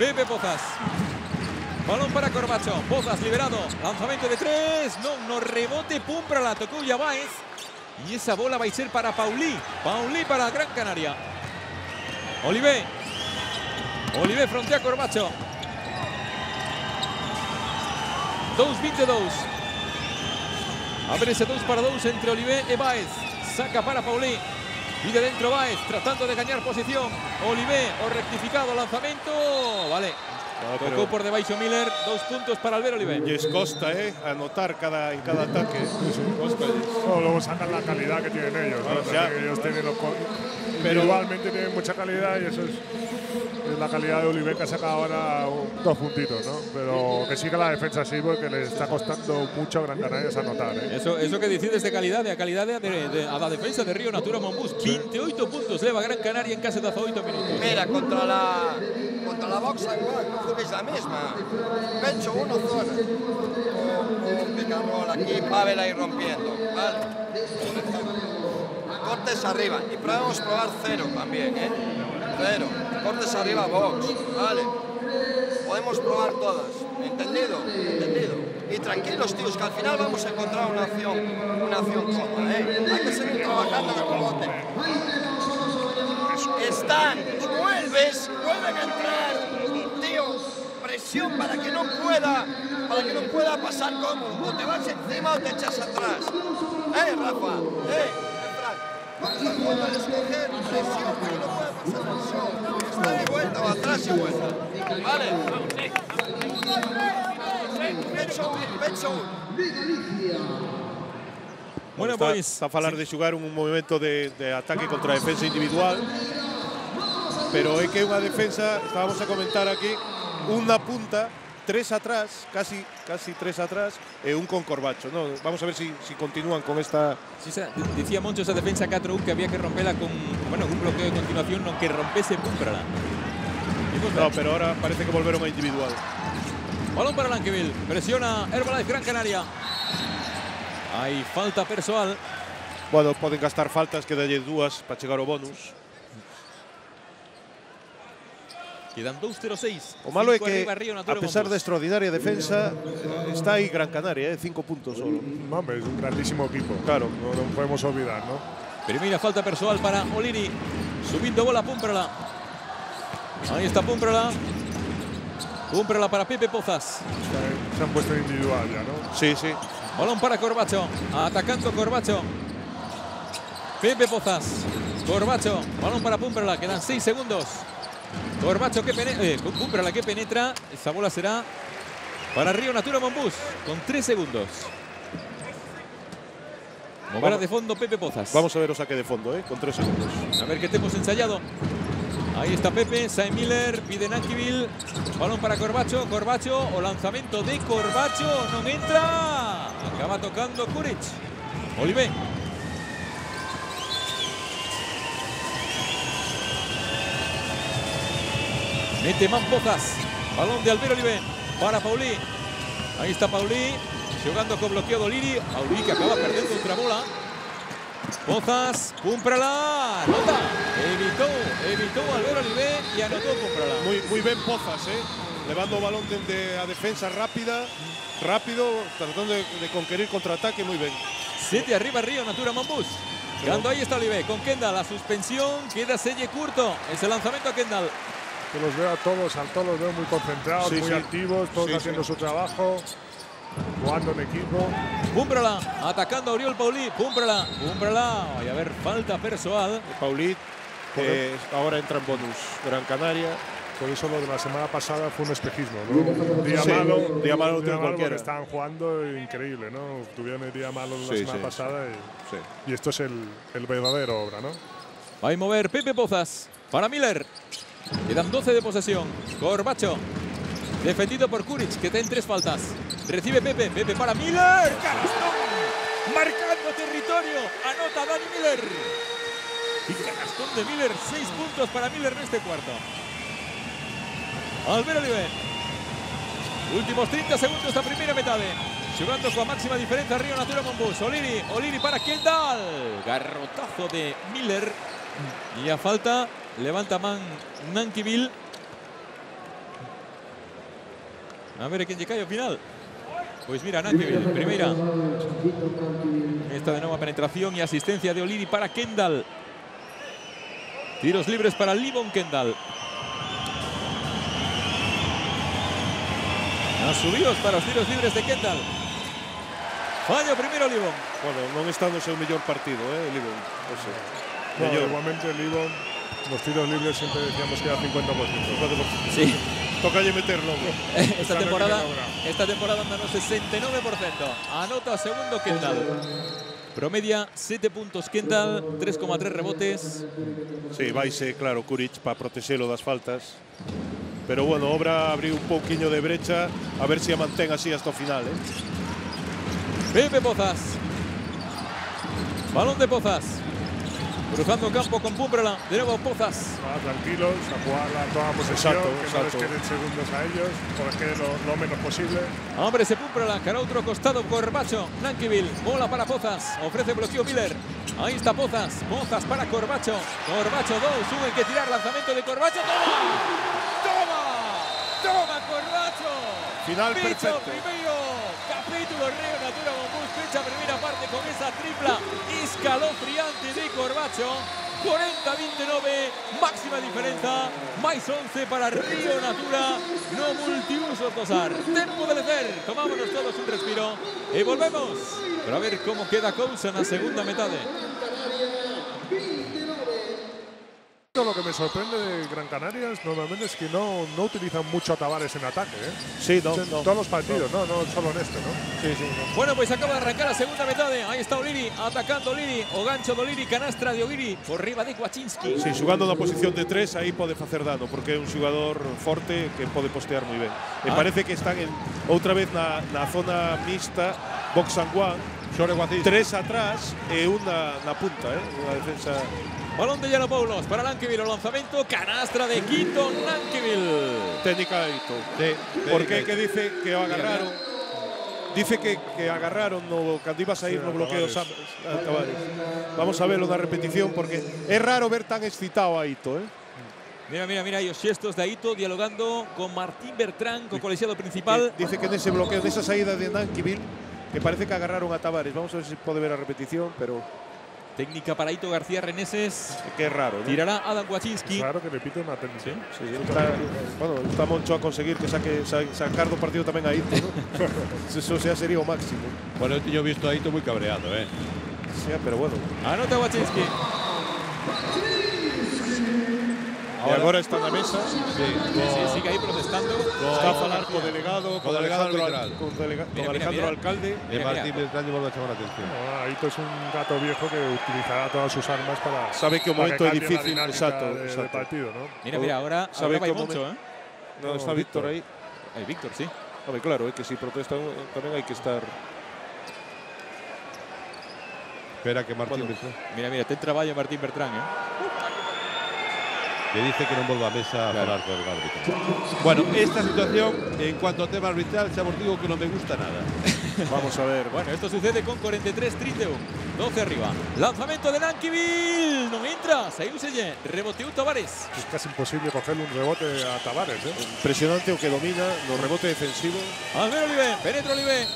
Pepe Pozas. Balón para Corbacho. Pozas liberado. Lanzamento de 3. Non, no rebote. Púmprala. Tocou ya Baez. Y esa bola va a ser para Paulí. Paulí para Gran Canaria. Oliver frontea Corbacho. 2-22. A ver ese 2-2 entre Oliver y Baez. Saca para Paulí. Pide dentro Baez, tratando de ganar posición. Oliver, o rectificado, lanzamiento. Vale. Tocó por debaixo Miller, 2 puntos para Albert Oliver. Les costa, anotar en cada ataque. No, luego sacan la calidad que tienen ellos, ¿no? Ya. Ellos tienen individualmente tienen mucha calidad y eso es la calidad de Oliver, que ha sacado ahora 2 puntitos, ¿no? Pero que siga la defensa así porque le está costando mucho a Gran Canaria anotar, ¿eh? Eso que decides de calidad, a la defensa de Río Natura Monbus. 28 puntos leva Gran Canaria en casi 18 minutos. Mira, contra la boxa igual, no juguéis la misma. Pecho 1 zona. Con pick and roll aquí, Pavel ahí rompiendo, ¿vale? cortes arriba. Y podemos probar 0 también, 0. Cortes arriba, box. Vale. Podemos probar todas. ¿Entendido? Entendido. Y tranquilos, tíos, que al final vamos a encontrar una acción cómoda, Hay que seguir trabajando en el rebote. Vuelven a entrar, tío. Presión para que no pueda pasar cómodo. O te vas encima o te echas atrás. Rafa, Frank. Vamos a jugar a escoger presión para que no pueda pasar presión. Está de vuelta o atrás y vuelta. Vale. Pecho. Bueno, está a falar de xugar un movimento de ataque contra defensa individual, pero é que unha defensa, estábamos a comentar aquí, unha punta, 3 atrás, casi 3 atrás, e un con Corbacho. No, vamos a ver si continúan con esta... Sí, decía Moncho esa defensa 4-1 que había que romperla con un bloqueo de continuación, no que rompese Púmprala. No, pero ahora parece que volveron a individual. Balón para Lankeville, presiona Herbalife Gran Canaria. Hai falta persoal. Bueno, poden gastar faltas, quedalle 2 para chegar ao bonus. Quedan 2-0-6. O malo é que, a pesar da extraordinaria defensa, está aí Gran Canaria, 5 puntos solo. Hombre, es un grandísimo equipo. Claro. No podemos olvidar, ¿no? Primera falta persoal para Oliri. Subindo bola Púmprala. Ahí está Púmprala. Púmprala para Pepe Pozas. Se han puesto individual ya, ¿no? Sí. Balón para Corbacho. Atacando Corbacho. Pepe Pozas. Corbacho. Balón para Púmprala. Quedan 6 segundos. Corbacho que penetra. Púmprala que penetra. Esa bola será para Río Natura Monbus. Con 3 segundos. Moverá de fondo Pepe Pozas. Vamos a ver o saque de fondo, con 3 segundos. A ver que temos ensayado. Ahí está Pepe, Sain Miller, pide Nankiville. Balón para Corbacho, o lanzamento de Corbacho, non entra. Acaba tocando Kuric. Olivé. Mete Pozas. Balón de Albert Olivé para Paulí. Ahí está Paulí, xogando co bloqueo do Liri. Paulí que acaba perdendo outra bola. Pozas, Púmprala, anota. Evitó Albert Olivé y anotó Púmprala. Muy bien Pozas, levando o balón desde a defensa rápido, tratando de conquerir contraataque, muy bien. 7 arriba Río Natura Monbus. Cuando ahí está Olivé con Kendall, la suspensión, queda selle curto. Ese lanzamiento a Kendall. Que los veo a todos los veo muy concentrados, muy activos, todos haciendo su trabajo. Jugando en equipo. Púmprala, atacando a Oriol Paulí. Púmprala. Vaya a ver, falta persoal. Paulí, ahora entra en bonus. Gran Canaria. Por eso lo de la semana pasada fue un espejismo, ¿no? Día malo porque estaban jugando increíble, ¿no? Tuvieron el día malo la semana pasada y esto es el verdadero obra, ¿no? Va a mover Pepe Pozas para Miller. Quedan 12 de posesión. Corbacho. Defendido por Kuric, que está en 3 faltas. Recibe Pepe para Miller. Canastón, marcando territorio. Anota Dani Miller. Y canastón de Miller, 6 puntos para Miller en este cuarto. Albert Olivé. Últimos 30 segundos esta primera metade. Jugando con máxima diferencia Río Natura Monbus. Oliri para Kendall. Garrotazo de Miller. Y a falta, levanta Nankiville. A ver quién llega al final. Pues mira, Nankiville, primera. Esta de nueva penetración y asistencia de Oliri para Kendall. Tiros libres para Livon Kendall. Subidos para los tiros libres de Kendall. Fallo primero Livon. Bueno, non está no seu mellor partido, Livon. Igualmente Livon, los tiros libres siempre decíamos que era 50%. Sí. Tócalle meterlo. Esta temporada anda no 69%. Anota segundo Kendall. Promedia 7 puntos Kendall, 3,3 rebotes. Sí, vaise, claro, Kuric para protexelo das faltas. Pero bueno, Obra abriu un pouquiño de brecha, a ver se a mantén así hasta o final. Pepe Pozas. Balón de Pozas. Cruzando campo con Pumprala. De nuevo Pozas. Tranquilos, a jugar a toda posesión, Exacto, que exacto. no les queden segundos a ellos, o les quede lo menos posible. Hombre, se Pumprala. Cara a otro costado. Corbacho. Nankivil. Bola para Pozas. Ofrece bloqueo Miller. Ahí está Pozas. Pozas para Corbacho. Corbacho 2. Sube que tirar. Lanzamiento de Corbacho. ¡Toma! ¡Toma, Corbacho! Final Fecha perfecto. primero. Capítulo Río Natura Monbus. Fecha primera parte con esa tripla escalofriante de Corbacho. 40-29, máxima diferencia. Más 11 para Río Natura. No multiusos Tosar. Tempo de lecer. Tomámonos todos un respiro. Y volvemos. Para ver cómo queda Cousa en la segunda mitad. Lo que me sorprende de Gran Canarias normalmente es que no utilizan mucho a Tavares en ataque. Sí, no, En no. todos los partidos, no solo en este, ¿no? Sí, sí, no. Bueno, pues acaba de arrancar la segunda mitad. Ahí está Oliri, atacando Oliri. O gancho de Oliri, canastra de Oliri. Por riba de Kwaczynski. Sí, xogando na posición de 3 aí pode facer dano porque é un xogador forte que pode postear moi ben. Me parece que están outra vez na zona mixta box and one, Xore Guacís. 3 atrás e unha na punta, unha defensa. Balón de Giannopoulos para Nankivil. O lanzamiento, canastra de Quito Nankivil. Técnica de Ito. Sí, Porque que dice que o agarraron. Dice que agarraron no cando iba a sair no bloqueo Tavares. Vamos a verlo na repetición porque é raro ver tan excitado a Ito, Mira aí os xestos de Aito dialogando con Martín Bertrán, co colexiado principal. Dice que nese bloqueo, nesa saída de Nankivil, que parece que agarraron a Tavares. Vamos a ver se pode ver a repetición, pero Técnica para Aito García Reneses. que é raro, ¿no? Tirará Adam Kwaczynski. Claro que repite una técnica. Sí, está Moncho a conseguir que sacar do partido tamén a Ito, ¿no? Eso xa sería o máximo. Bueno, yo he visto a Ito muy cabreado, Sí, pero bueno. Anota Kwaczynski. E agora está na mesa. Sí, sigue aí protestando. Está a falar co delegado, co delegado arbitral. con Mira, Alejandro mira. Alcalde. Y Martín Beltrán vuelve a llamar la atención. Aito es un gato viejo que utilizará todas sus armas para. Sabe que o para momento é cambie la difícil, dinámica exacto, del exacto. partido, ¿no? Mira, ahora Sabe va que Moncho, No, está Víctor aí. Aí Víctor, sí. Home, claro, é que si protestan tamén hai que estar. Espera que Martín Bueno. Beltrán Mira, ten traballo Martín Bertrán, le dice que no vuelva a mesa a hablar con el árbitro. Bueno, esta situación, en cuanto a tema arbitral, ya os digo que no me gusta nada. Vamos a ver. Bueno, esto sucede con 43-31. 12 arriba. Lanzamiento de Nankivil. No entra. Saiu Selle. Reboteou Tavares. Es casi imposible cogerle un rebote a Tavares, ¿eh? Impresionante o que domina no rebote defensivo. Albert Olivé. Penetra Olivé.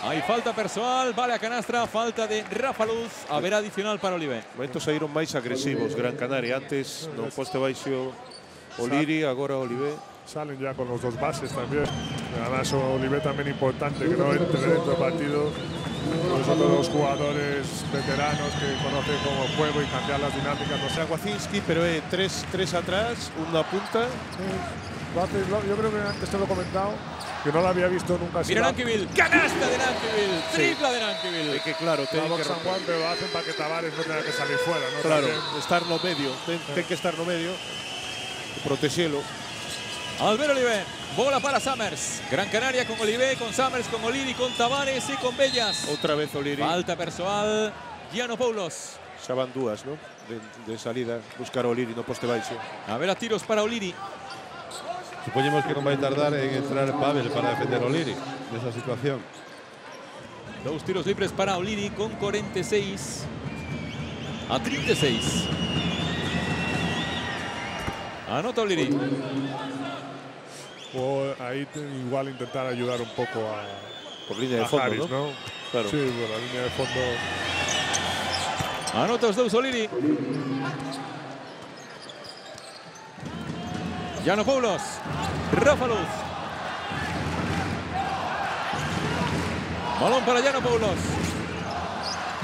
Hay falta personal. Vale a canastra. Falta de Rafa Luz. Haber adicional para Olivé. Momentos saíron máis agresivos Gran Canaria. Antes no poste baixo Oliri, agora Olivé. Salen ya con los dos bases también. Además, Olivé también importante que no entre dentro del partido. Por eso todos los jugadores veteranos que conocen como juego y cambiar las dinámicas. No sé, Kwaczynski, pero tres atrás, una punta. yo creo que antes te lo he comentado, que no lo había visto nunca así. Mira Nankivil. Canasta de Nankivil. Tripla de Nankivil. É que claro, La ten que box and romper. one, pero lo hacen para que Tavares no tenga que salir fuera, ¿no? Claro, También. estar no medio, ten que estar no medio, protexelo. Albert Olivé. Bola para Summers. Gran Canaria con Olivé, con Summers, con Oliri, con Tavares y con Bellas. Outra vez Oliri. Falta personal. Giannopoulos. Xa van dúas, ¿no? De salida, buscar a Oliri no poste baixo. A ver a tiros para Oliri. Suponemos que no va a tardar en entrar Pavel para defender a Oliri de esa situación. Dos tiros libres para Oliri con 46 a 36. Anota Oliri. O ahí igual intentar ayudar un poco Por línea de a fondo, Harris, ¿no? ¿no? Claro. Sí, bueno, la línea de fondo. Anota os dous Oliri. Giannopoulos. Rafa Luz. Balón para Giannopoulos.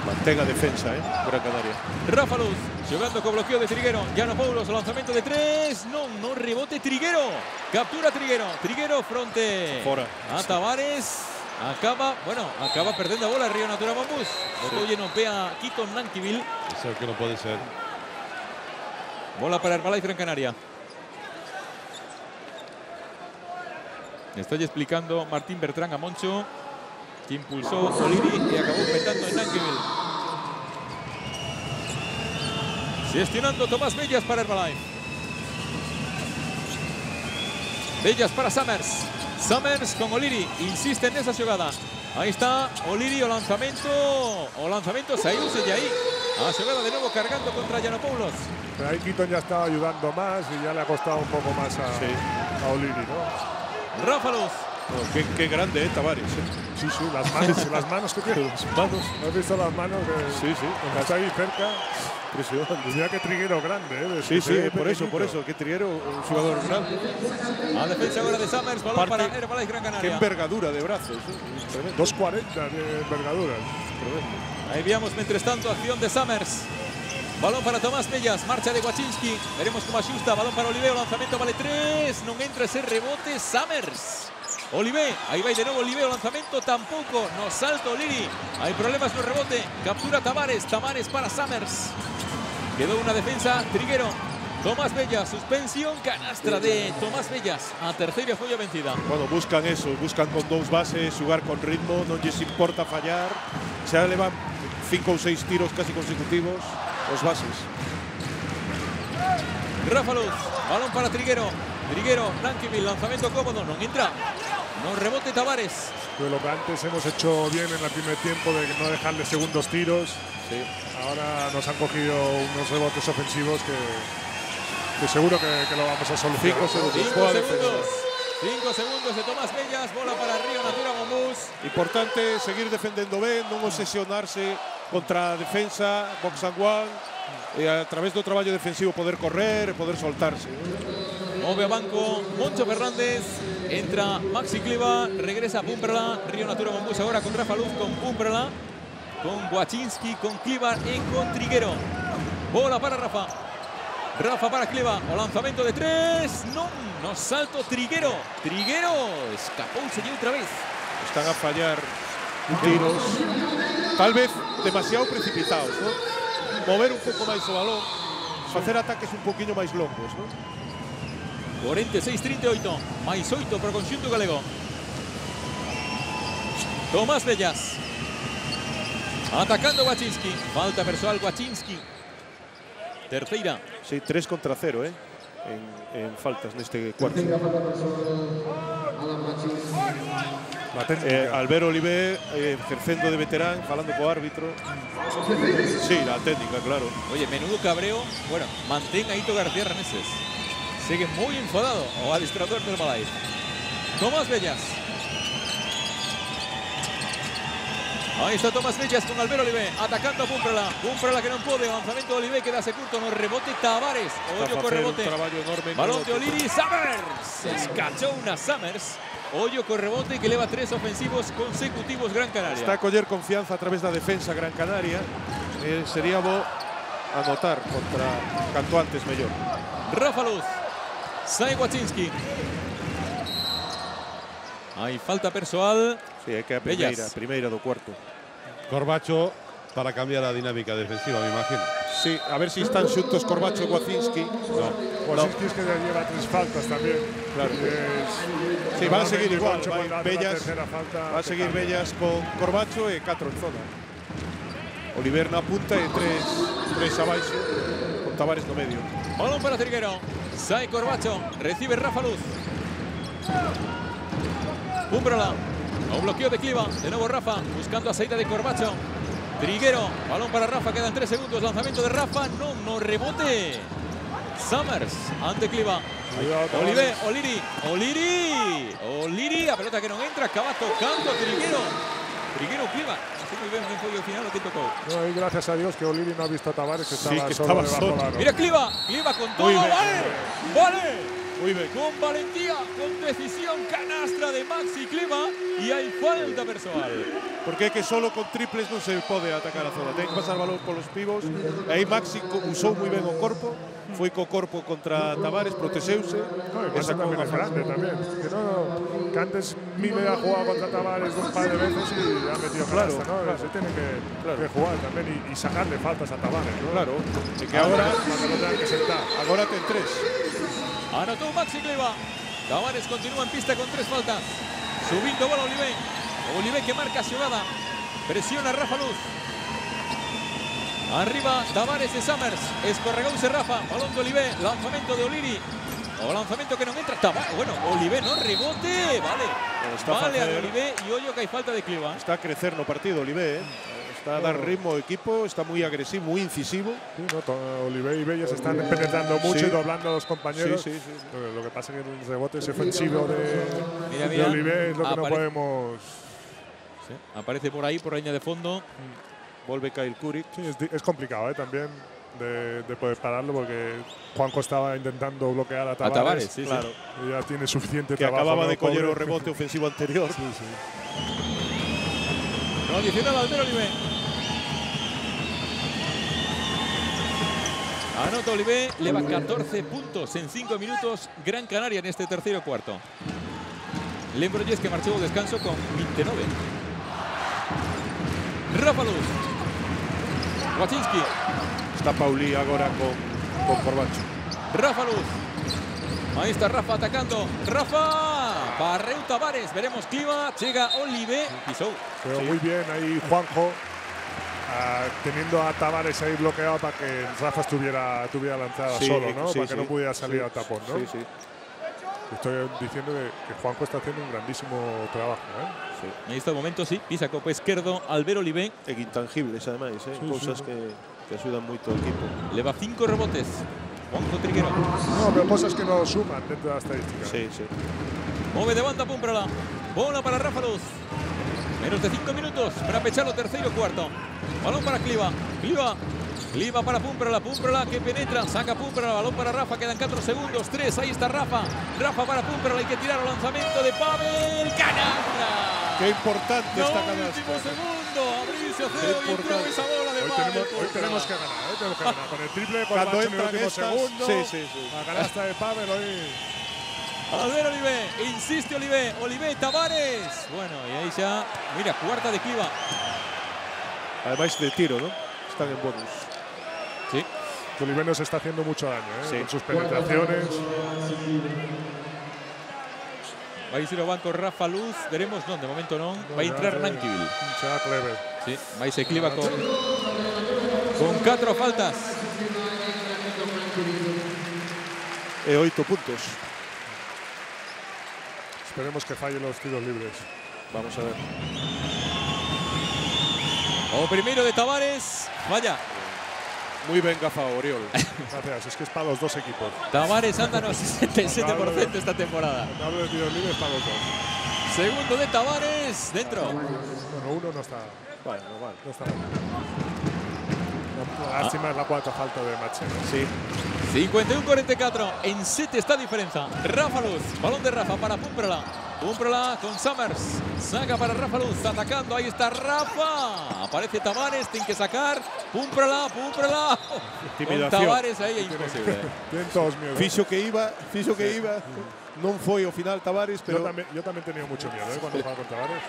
Mantenga defensa, Gran Canaria. Rafa Luz. Jugando con bloqueo de Triguero. Giannopoulos. Lanzamiento de 3. No rebote Triguero. Captura Triguero. Triguero fronte Fora. a Tavares. Acaba perdendo a bola Río Natura Monbus. Botou lleno pea Quito Nankivil. Eso que no puede ser. Bola para Herbalife Gran Canaria. Estoy explicando Martín Bertrán a Moncho, que impulsó Oliri y acabó petando en Nankivil. Gestionando Tomás Bellas para Herbalife. Bellas para Summers. Summers con O'Leary. Insiste en esa jugada. Ahí está O'Leary, o lanzamiento Sayuse y ahí. A jugada de nuevo cargando contra Giannopoulos. Pero ahí Keaton ya estaba ayudando más y ya le ha costado un poco más a O'Leary, ¿no? Rafa Luz. Oh, qué grande, Tavares. Sí, las manos que tiene. Las manos. ¿Has visto las manos? Sí. Cuando está ahí cerca. Impresionante. Pues mira que Triguero grande, Sí, por eso. Que Triguero, un jugador grande. A defensa ahora de Summers, balón para Herbalife Gran Canaria. Qué envergadura de brazos. 2,40 de envergadura. Ahí veamos, mientras tanto, acción de Summers. Balón para Tomás Bellas, marcha de Waczynski. Veremos cómo ajusta, balón para Olive, lanzamiento vale 3. No entra ese rebote Summers. Olive, ahí va de nuevo Olive, lanzamiento tampoco. No salta O'Leary. Hay problemas no rebote. Captura Tavares para Summers. Quedó una defensa, Triguero. Tomás Bellas, suspensión, canastra de Tomás Bellas. A tercera folla vencida. Bueno, buscan eso, buscan con 2 bases, jugar con ritmo, no les importa fallar. Se elevan 5 o 6 tiros casi consecutivos, los bases. Rafa Luz, balón para Triguero. Triguero, Nankivil, lanzamiento cómodo, no entra. No rebote Tavares. Pues lo que antes hemos hecho bien en el primer tiempo de no dejarle segundos tiros. Sí. Ahora nos han cogido unos rebotes ofensivos que seguro que lo vamos a solucionar. 5 segundos. 5 segundos de Tomás Bellas, bola para Río Natura Monbus. Importante seguir defendendo ben, non obsesionarse contra a defensa, box and one, e a través do traballo defensivo poder correr, poder soltarse. Move a banco Moncho Fernández, entra Maxi Cliva, regresa Pumperla, Río Natura Monbus ahora con Rafa Luz, con Pumperla, con Waczynski, con Cliva y con Triguero. Bola para Rafa. Rafa para Cliva, o lanzamiento de 3, no salto Triguero. Triguero escapó y otra vez. Están a fallar tiros, tal vez demasiado precipitados, ¿no? Mover un pouco máis o balón, facer ataques un poquinho máis longos, ¿no? 46-38, máis 8 para o conxunto galego. Tomás Bellas. Atacando Waczynski, falta persoal Waczynski. Terceira. Sí, 3 contra 0, en faltas neste cuarto. Albert Olive ejercendo de veterán, falando co árbitro. Sí, la técnica, claro. Oye, menudo cabreo. Bueno, mantén a Ito García Reneses. Sigue muy enfadado o adestrador del Herbalife. Tomás Bellas. Ahí está Tomás Bellas con Albert Olive, atacando a Pumperla. Pumperla que non pode, lanzamento de Olive, quedase curto, no rebote Tavares. Ollo con rebote. Balón de O'Leary, Summers. Escachó una Summers. Ollo con rebote que eleva 3 ofensivos consecutivos Gran Canaria. Está a coller confianza a través da defensa Gran Canaria. Sería bo anotar contra canto antes mellor. Rafa Luz. Sai Waczynski. Hay falta persoal. Sí, é que a primeira do cuarto. Corbacho para cambiar la dinámica defensiva, me imagino. Sí, a ver si están xuntos Corbacho e Waczynski. Waczynski es que ya lleva 3 faltas también. Claro. Sí, van a seguir igual. Va a seguir Bellas con Corbacho e 4 en zona. Oliver na punta e 3 abaixo, con Tavares no medio. Balón para Triguero. Sai Corbacho, recibe Rafa Luz. Pumperla. Un bloqueo de Cliva, de nuevo Rafa, buscando a saída de Corbacho. Triguero, balón para Rafa, quedan 3 segundos, lanzamiento de Rafa, no rebote. Summers, ante Cliva. Olive, O'Leary, a pelota que non entra, acaba tocando Triguero. Triguero, Cliva, así muy bien en el final lo que tocó. No, y gracias a Dios que O'Leary no ha visto a Tavares, que estaba solo. Mira Cliva con todo, vale. Muy bien. Con valentía, con decisión, canastra de Maxi Cliva y hay falta personal. Porque é que solo con triples non se pode atacar a zona. Ten que pasar balón polos pivos. Aí Maxi usou moi ben o corpo. Foi co corpo contra Tavares, proteseuse. Esa tamén es grande tamén. Que antes Miller ha jugado contra Tavares un par de veces y ha metido canasta, ¿no? Se tiene que jugar tamén y sacarle faltas a Tavares, ¿no? Claro. E que agora cuando lo tengan que sentar. Agora ten 3. Anotó Maxi Cliva. Tavares continúa en pista con 3 faltas. Subindo bola Olive. Olive que marca jugada. Presiona Rafa Luz. Arriba Tavares de Summers. Escorregouse Rafa. Balón de Olivé. Lanzamiento de O'Leary. O lanzamiento que non entra. Bueno, Olivé no rebote. Vale. Vale a Olivé y ollo que hay falta de Cliva. Está a crecer no partido Olivé, Está a dar ritmo ao equipo, está moi agresivo, moi incisivo. Sí, no, Olivé y Bellas están penetrando mucho y doblando a los compañeros. Sí. Lo que pasa es que el rebote ese ofensivo de Olivé es lo que no podemos. Sí, aparece por ahí, por línea de fondo. Vuelve Kyle Kuric. Sí, es complicado también de poder pararlo porque Juanjo estaba intentando bloquear a Tavares. Sí, claro. Y ya tiene suficiente que trabajo. Acababa de coger el rebote ofensivo anterior. Sí. Condicional Albert Olivé. Anota Olivé, lleva 14 puntos en 5 minutos. Gran Canaria en este tercero cuarto. L'Embroyes que marchó al descanso con 29. Rafa Luz. Wachinski. Está Pauli ahora con Corbacho. Rafa Luz. Ahí está Rafa atacando. Rafa. Barreu Tavares. Veremos Cliva. Llega Olivé. Pisou. Pero muy bien ahí Juanjo. Teniendo a Tavares ahí bloqueado para que Rafa estuviera lanzada solo, ¿no? Para que no pudiera salir al tapón, ¿no? Sí. Estoy diciendo que Juanjo está haciendo un grandísimo trabajo, En este momento sí, pisa copa izquierdo Albert Olivé. Intangibles además, cosas que ayudan mucho al equipo. Le va 5 rebotes. Juanjo Triguero. No, pero cosas que no suman dentro de la estadística. Sí. Mueve de banda Púmprala. Bola para Rafa Luz. Menos de 5 minutos para pecharlo tercero cuarto. Balón para Cliva. Cliva para Púmprala. Púmprala que penetra. Saca Púmprala. Balón para Rafa. Quedan 4 segundos. 3. Ahí está Rafa. Rafa para Púmprala. Hay que tirar el lanzamiento de Pavel. ¡Canastra! Qué importante esta canasta. Último segundo. Abrirse a cero y entró esa bola de Pavel. Hoy tenemos que ganar. Con el triple por Cuando en el último estas, segundo. Sí. La canasta de Pavel hoy. Albert Olivé, insiste Olivé Tavares. Bueno, y ahí ya, mira, cuarta de Cliva. Además de tiro, ¿no? Están en bonus. Sí. Olivé nos está haciendo mucho daño, con sus penetraciones. Va a ir al banco Rafa Luz, veremos, no, de momento no. Va a entrar Nankivil. Será Clever. Sí, va a irse Cliva con 4 faltas. 8 puntos. Esperemos que fallen los tiros libres. Vamos a ver. O primero de Tavares. Vaya. Muy bien gafado, Oriol. Gracias, es que es para los dos equipos. Tavares anda a 67% esta temporada. Cuando hablo de tiros libres para los dos. Segundo de Tavares. Dentro. Bueno, uno no está. Bueno, vale. No está mal. La lástima es la cuarta falta de Machero. Sí. 51-44. En 7 está diferencia. Rafa Luz. Balón de Rafa para Púmprala. Púmprala con Summers. Saca para Rafa Luz. Atacando. Ahí está Rafa. Aparece Tavares. Tiene que sacar. Púmprala. Con Tavares ahí es imposible. Tienen todos miedo. Fijo que iba. No fue al final Tavares, pero yo también tenía mucho miedo cuando jugaba con Tavares.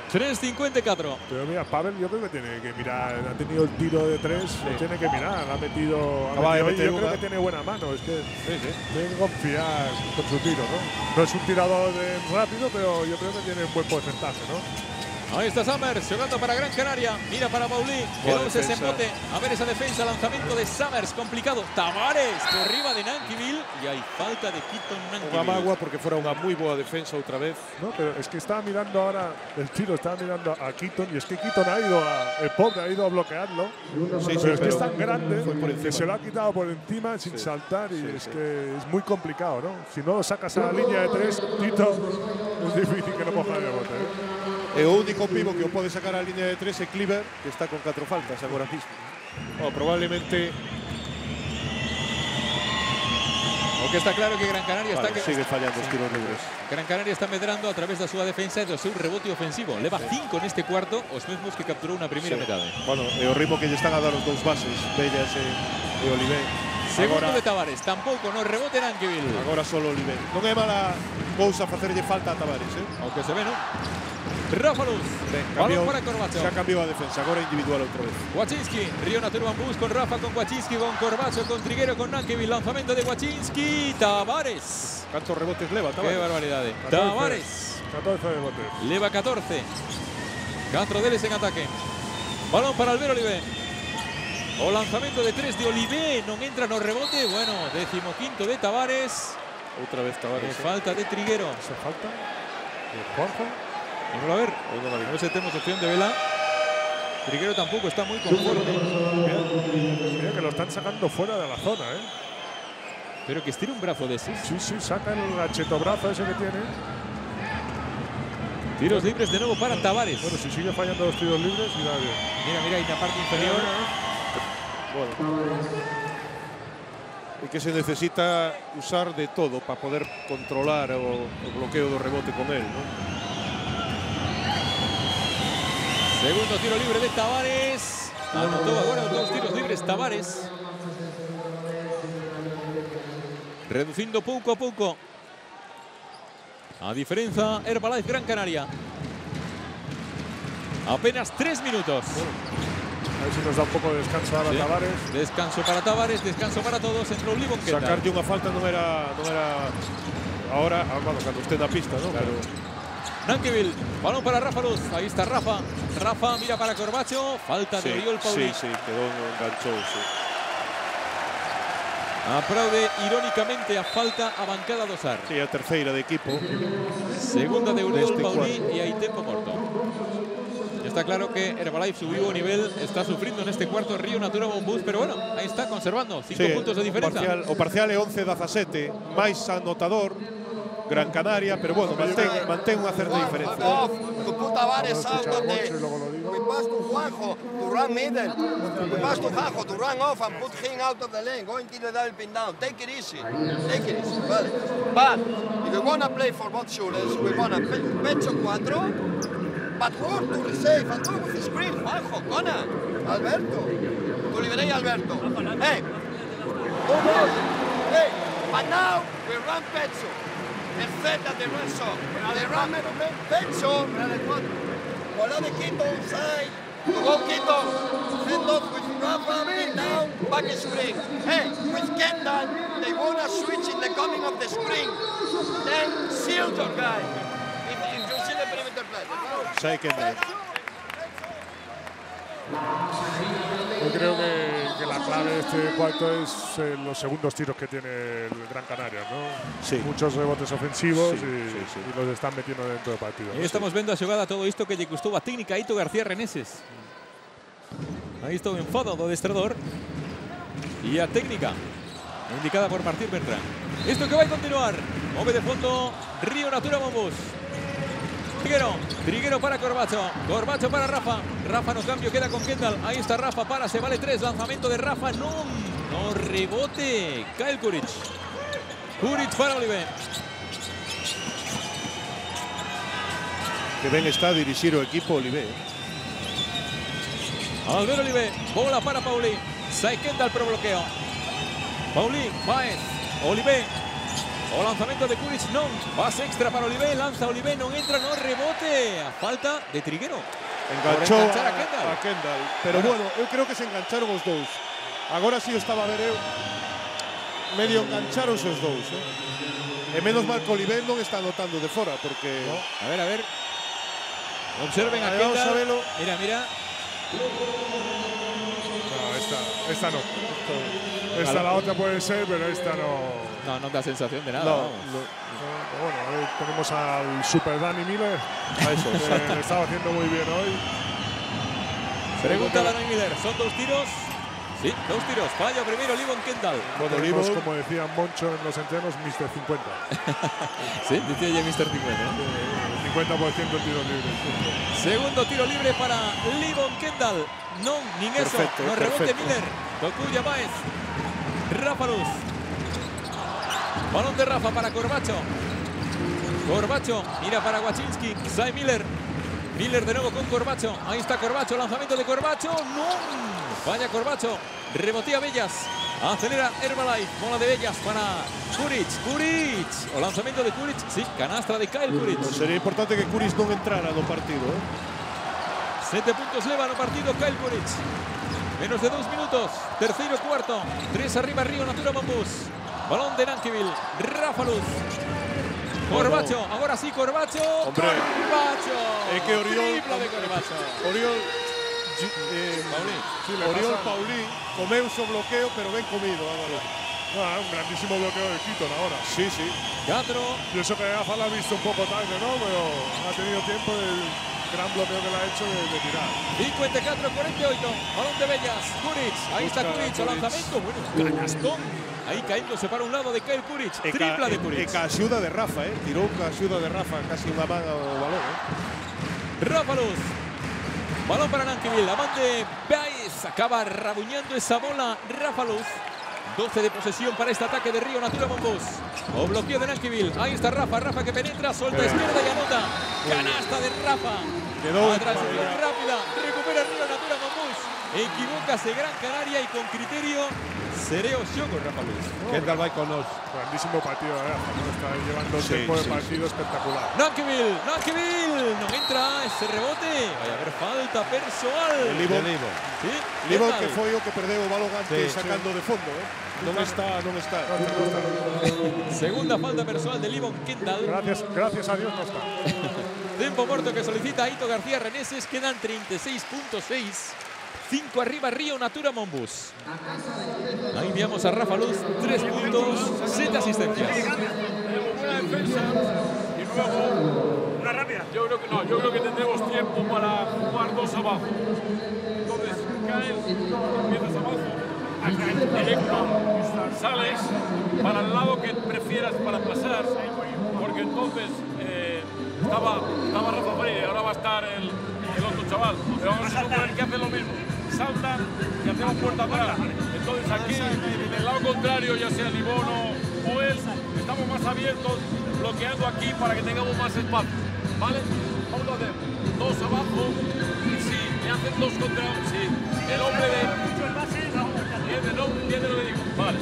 3-54. Pero mira, Pavel yo creo que tiene que mirar. Ha tenido el tiro de 3, lo tiene que mirar. Ha metido. Yo creo que tiene buena mano. Es que tiene que confiar con su tiro, ¿no? No es un tirador rápido, pero yo creo que tiene un buen porcentaje, ¿no? Ahí está Summers jugando para Gran Canaria. Mira para Pauli. Que no se embote. A ver esa defensa. Lanzamiento de Summers. Complicado. Tavares por arriba de Nankivil. Y hay falta de Keaton Nankivil. Unha mágoa porque fuera unha moi boa defensa outra vez. No, pero es que estaba mirando ahora el tiro, estaba mirando a Keaton y es que Keaton el pobre ha ido a bloquearlo. Pero es que es tan grande que se lo ha quitado por encima sin saltar y es que es muy complicado, ¿no? Si no lo sacas a la línea de 3, Tito, es difícil que no coja el rebote. E o único pivo que o pode sacar a línea de 3 é Cleaver, que está con 4 faltas agora mismo. Probablemente O que está claro que Gran Canaria sigue fallando os tiros libres. Gran Canaria está medrando a través da súa defensa e do seu rebote ofensivo. Leva 5 neste cuarto, os mesmos que capturou na primeira metade. Bueno, e o ritmo que lle están a dar os dous bases, Bellas e Olivé. Segundo de Tavares, tampouco no rebote Nankivil. Agora solo Olivé. Non é mala cousa facerlle falta a Tavares, Aunque se ve, non? Rafa Luz. Balón para Corbacho. Xa cambiou a defensa, agora individual outra vez. Wachinski, Río Natura Bambús con Rafa, con Wachinski, con Corbacho, con Triguero, con Nankivil. Lanzamiento de Wachinski. Tavares. Cantos rebotes leva, Tavares? Qué barbaridade. 14. Tavares. 14 rebotes. Leva 14. Catrodeles en ataque. Balón para Albert Olivé. O lanzamento de 3 de Olivé. Non entra no rebote. Bueno, 15º de Tavares. Outra vez Tavares. Falta de Triguero. ¿Se falta? ¿De Juanjo? Vamos a ver. A ver si tenemos opción de vela. Triguero tampoco está muy conforme. Mira que lo están sacando fuera de la zona, ¿eh? Pero que estire un brazo de ese. Sí, sí, saca el gachetobrazo ese que tiene. Tiros libres de nuevo para Tavares. Bueno, si sigue fallando los tiros libres, irá bien. Mira, mira, ahí en la parte inferior. Bueno. Y que se necesita usar de todo para poder controlar o bloqueo do rebote con él, ¿no? Segundo tiro libre de Tavares. Anotó agora os 2 tiros libres Tavares. Reducindo pouco a pouco a diferenza Herbalife Gran Canaria. Apenas 3 minutos. A ver si nos da un poco de descanso ahora Tavares. Descanso para Tavares, descanso para todos. Entró Livon Kendall. Sacarlle unha falta non era ahora, bueno, cando esté na pista, ¿no? Claro. Nankivil, balón para Rafa Luz. Ahí está Rafa. Rafa mira para Corbacho. Falta de Oriol Pauli. Sí, quedó enganchou, sí. Aplaude irónicamente a falta a bancada do SAR. Sí, a terceira de equipo. Segunda de Oriol Pauli cuarto. y hay tempo morto. Está claro que Herbalife subiu o nivel, está sufrindo neste cuarto Río Natura Monbus, pero bueno, ahí está conservando 5 puntos de diferencia. O parcial é 11-17, máis anotador Gran Canaria, pero bueno, mantén unha certa diferencia. To put Tavares out of the... We pass to Juanjo to run middle. We pass to Juanjo to run off and put him out of the lane. Go into the double pin down. Take it easy. Take it easy. Vale. But if we want to play for both shooters, we want to pecho 4. But work to receive and go with the screen. Juanjo, Cona, Alberto. To liberate Alberto. Hey. Hey. But now we run pecho. Perfecta de Renzo. De Ramen, pecho. Bola de Quito, side. Go Quito. Send off with Rafa, down, back spring. Hey, with Kendall, they want to switch in the coming of the spring. Then shield your guy. If you see the perimeter play. Sai Kendall. Yo creo que la clave de este cuarto es los segundos tiros que tiene el Gran Canaria, ¿no? Sí. Muchos rebotes ofensivos Sí, y los están metiendo dentro del partido. Aí estamos vendo a xogada, todo isto que lle custou a técnica a Ito García Reneses. Aí está o enfado do adestrador e a técnica indicada por Martín Bertrán. Isto que vai continuar. Move de fondo Río Natura Monbus. Triguero para Corbacho. Corbacho para Rafa. Rafa no cambio, queda con Kendall. Ahí está Rafa, para, se vale 3. Lanzamiento de Rafa, no rebote. Kyle Kuric. Kuric para Olivé. Que ben está a dirixir o equipo Olivé. Albert Olivé, bola para Pauli. Sai Kendall pro bloqueo. Pauli, Baez, Olivé. O lanzamento de Kuric, non. Pase extra para Olivé, lanza Olivé, non entra, no rebote. A falta de Triguero. Enganchou a Kendall. a Kendall. Pero bueno, eu creo que se engancharon os dous. Agora si o estaba a ver eu. Medio engancharonse os dous, E menos mal que Olivé non está anotando de fora, porque... No. A ver. Observen a Vamos Kendall. a verlo. Mira. No, esta no. Esta la otra puede ser, pero esta no. No da sensación de nada. No, Bueno, ahí tenemos al Super Danny Miller. a eso. Que le estaba haciendo muy bien hoy. Pregunta a Danny Miller, ¿son 2 tiros? Sí, 2 tiros. Falla primero Livon Kendall. Bueno, Tenemos, Livon, como decía Moncho en los entrenos, Mr. 50. Sí, dice ya Mr. 50. 50% de tiros libres. Segundo tiro libre para Livon Kendall. No, ni eso. Perfecto, No rebote perfecto. Miller. Tokuya Baez. Rafa Luz. Balón de Rafa para Corbacho. Corbacho mira para Wachinski. Sai Miller. Miller de nuevo con Corbacho. Ahí está Corbacho. Lanzamiento de Corbacho. No. Vaya Corbacho. Rebotea Bellas. Acelera Herbalife. Bola de Bellas para Kuric. O lanzamiento de Kuric. Sí, canastra de Kyle Kuric. sería importante que Kuric non entrara no partido, 7 puntos leva no partido Kyle Kuric. Menos de 2 minutos. Terceiro cuarto. 3 arriba Río Natura Monbus. Balón de Nankivil. Rafa Luz. Corbacho, ahora sí, Corbacho. Hombre. Corbacho. Es que Oriol. Tripla de Corbacho. Oriol. Oriol pasa. Paulí comeu su bloqueo, pero ben comido, Álvaro. Un grandísimo bloqueo de Keaton ahora. Sí, sí. Gatro. Yo eso que AFA la ha visto un poco tarde, ¿no? Pero ha tenido tiempo del gran bloqueo que le ha hecho de tirar. 54-48. Balón de Bellas. Kuric. Ahí está Busca Kuric. Kuric. Lanzamiento. Bueno, canastón. Ahí caéndose para un lado de Kyle Kuric. Tripla de Kuric. ca axuda de Rafa, tirou ca axuda de Rafa, casi unha man ao balón, Rafa Luz. Balón para Nankivil. La man de Baez. Acaba rabuñando esa bola. Rafa Luz. 12 de posesión para este ataque de Río Natura Monbus. O bloqueo de Nankivil. Ahí está Rafa. Rafa que penetra. Suelta izquierda y anota. Canasta de Rafa. Quedó a transición rápida. Recupera Río Natura Monbus. Equivócase Gran Canaria y con criterio Sereo Xogo Rafa Luz. Kendall vai con nos. Grandísimo partido de AFA, ¿no? Está llevando un Sí, tiempo de sí, partido espectacular. Nankivil. No entra ese rebote. Vai a haber falta personal. Libon. Sí, Libon Kendall. que foi o que perdeu o balón antes Sí, sacando de fondo, Non está. Segunda falta personal de Livon Kendall. Gracias a Dios no está. Tiempo muerto que solicita Aito García Reneses. Quedan 36.6. 5 arriba Río Natura Monbus. Ahí veamos a Rafa Luz. 3 puntos, 7 asistencias. Buena defensa y luego una rápida. Yo creo que tendremos tiempo para jugar dos abajo. Entonces caen, empiezas abajo, directo, sales para el lado que prefieras para pasar, porque entonces estaba Rafa Freire, ahora va a estar el otro chaval. Pero vamos a suponer que hacen lo mismo. Saltan y hacemos puerta atrás. Entonces aquí, del lado contrario, ya sea Libono o él, estamos más abiertos, bloqueando aquí para que tengamos más espacio. ¿Vale? Vamos a hacer dos abajo y si me hacen dos contra uno, si el hombre entiende lo que digo. Vale.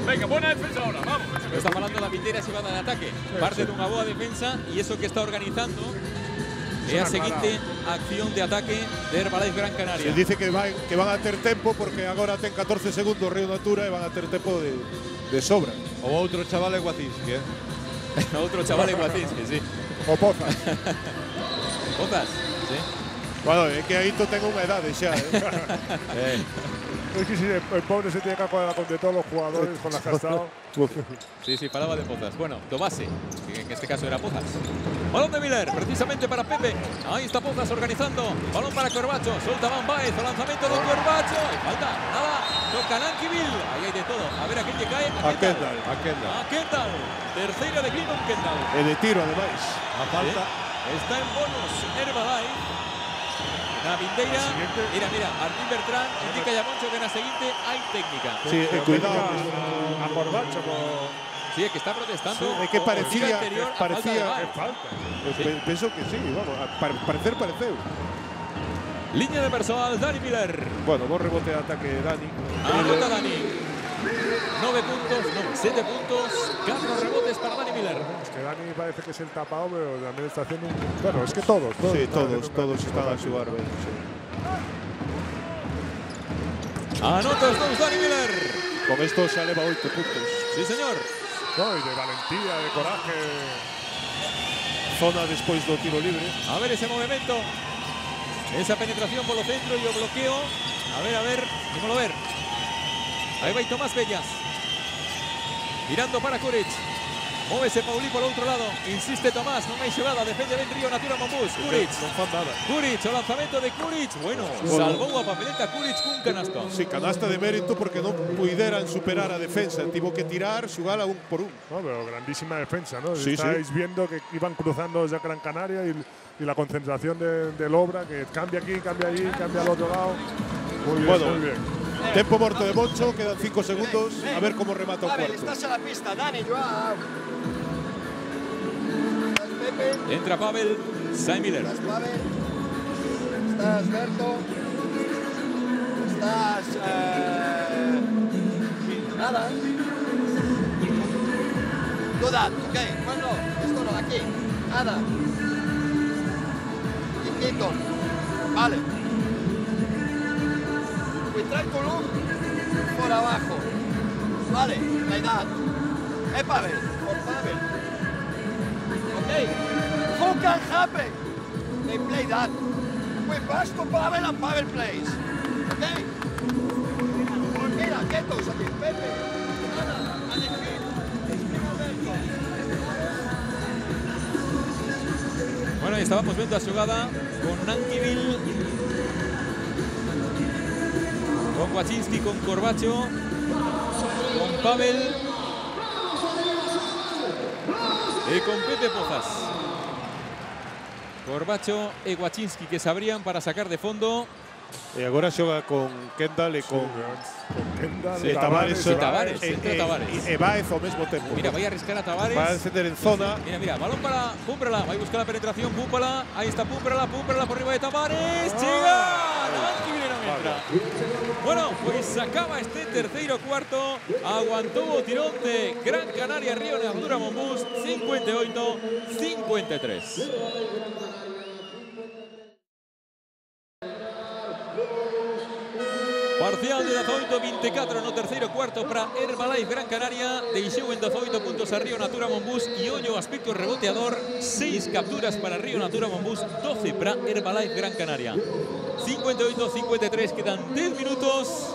Venga, buena defensa ahora, vamos. Está falando la Viteira se va de ataque. Parte de unha boa defensa e iso que está organizando é a seguinte acción de ataque de Herbalife Gran Canaria. Se dice que van a ter tempo porque agora ten 14 segundos Río Natura e van a ter tempo de sobra. O outro chaval é Guacinski, Outro chaval en Guacinski, sí. O Pozas. Pozas, sí. Bueno, é que Aito ten unha edade xa, Es que si el pobre se tiene que acordar con de todos los jugadores con las que ha estado. Sí, falaba de Pozas. Bueno, Tomase, que en este caso era Pozas. Balón de Miller, precisamente para Pepe. Ahí está Pozas organizando. Balón para Corbacho. Suelta Van Baez. Lanzamiento de Corbacho. Y falta. Nada. Toca Nankivil. Ahí hay de todo. A ver a quién le cae. A Kendall. A Kendall. Tercera de Clinton Kendall. E de tiro, ademais. A falta. Está en bonus Herbalife. Na vindeira, mira, Martín Bertrán indica a Moncho que na seguinte hai técnica. Sí, cuidado. A Corbacho Sí, é que está protestando. Sí, é que parecía, falta. Penso que sí, vamos, pareceu. Línea de personal, Dani Miller. Bueno, vos rebote de ataque Dani. Anota Dani. 9 puntos, no, 7 puntos, 4 rebotes para Dani Miller. Es que Dani parece que es el tapado, pero también está haciendo un... Bueno, es que todos. Sí, todos están a xogar ben. Anota os dous Dani Miller. Con esto se eleva 8 puntos. Sí, señor. No, y de valentía, de coraje. Zona despois do tiro libre. A ver ese movimiento. Esa penetración por lo centro y o bloqueo. A ver, dímoslo ver. Ahí va Tomás Bellas. Mirando para Kuric. Móvese Paulí por outro lado. Insiste Tomás, non hai xogada. Defende ben Río Natura Monbus. Kuric. Non fan nada. Kuric, o lanzamento de Kuric. Bueno, salvou a papeleta Kuric cun canasto. Sí, canasta de mérito porque non puideran superar a defensa. Tivo que tirar, xugala un por un. No, pero grandísima defensa, ¿no? Sí, Estáis viendo que iban cruzando desde Gran Canaria y la concentración del Obra, que cambia aquí, cambia allí, cambia al otro lado. Muy bien, Bueno, muy bien. Tempo morto de Moncho, quedan 5 segundos. A ver cómo remata o Pavel, cuarto. estás a la pista, Dani, Joao. Estás Pepe, Entra Pavel, Sai Miller. estás Pavel, estás Berto, estás... nada. Dudat, ok, bueno, esto no, aquí, nada. Y Keaton, vale. Trae tu look por abajo. Vale, la edad. Pavel, por Pavel. Hey, who can happen? They play that. We pass to Pavel and Pavel plays. Okay? Mira, quietos aquí, Pepe. Ana, Alejandro. Bueno, ahí estábamos viendo la jugada con Nankivil, con Waczynski, con Corbacho, con Pavel y con Pepe Pozas. Corbacho y Waczynski que se abrían para sacar de fondo. E agora xoga con Kendall e con Kendall, Tavares. Tavares, entra Tavares. E Baez ao mesmo tempo. Mira, vai a arriscar a Tavares. Va a defender en zona. Mira, balón para Púmprala. Va a buscar la penetración, Púmprala. Ahí está Púmprala por arriba de Tavares. ¡Llega! Nankivil non entra. Bueno, pues acaba este terceiro cuarto. Aguantó o tirón de Gran Canaria Río Natura Monbus. 58-53. Parcial de 18-24 no terceiro cuarto para Herbalife Gran Canaria. Deixou en 18 puntos a Río Natura Monbus e ollo aspecto reboteador. 6 capturas para Río Natura Monbus, 12 para Herbalife Gran Canaria. 58-53, quedan 10 minutos.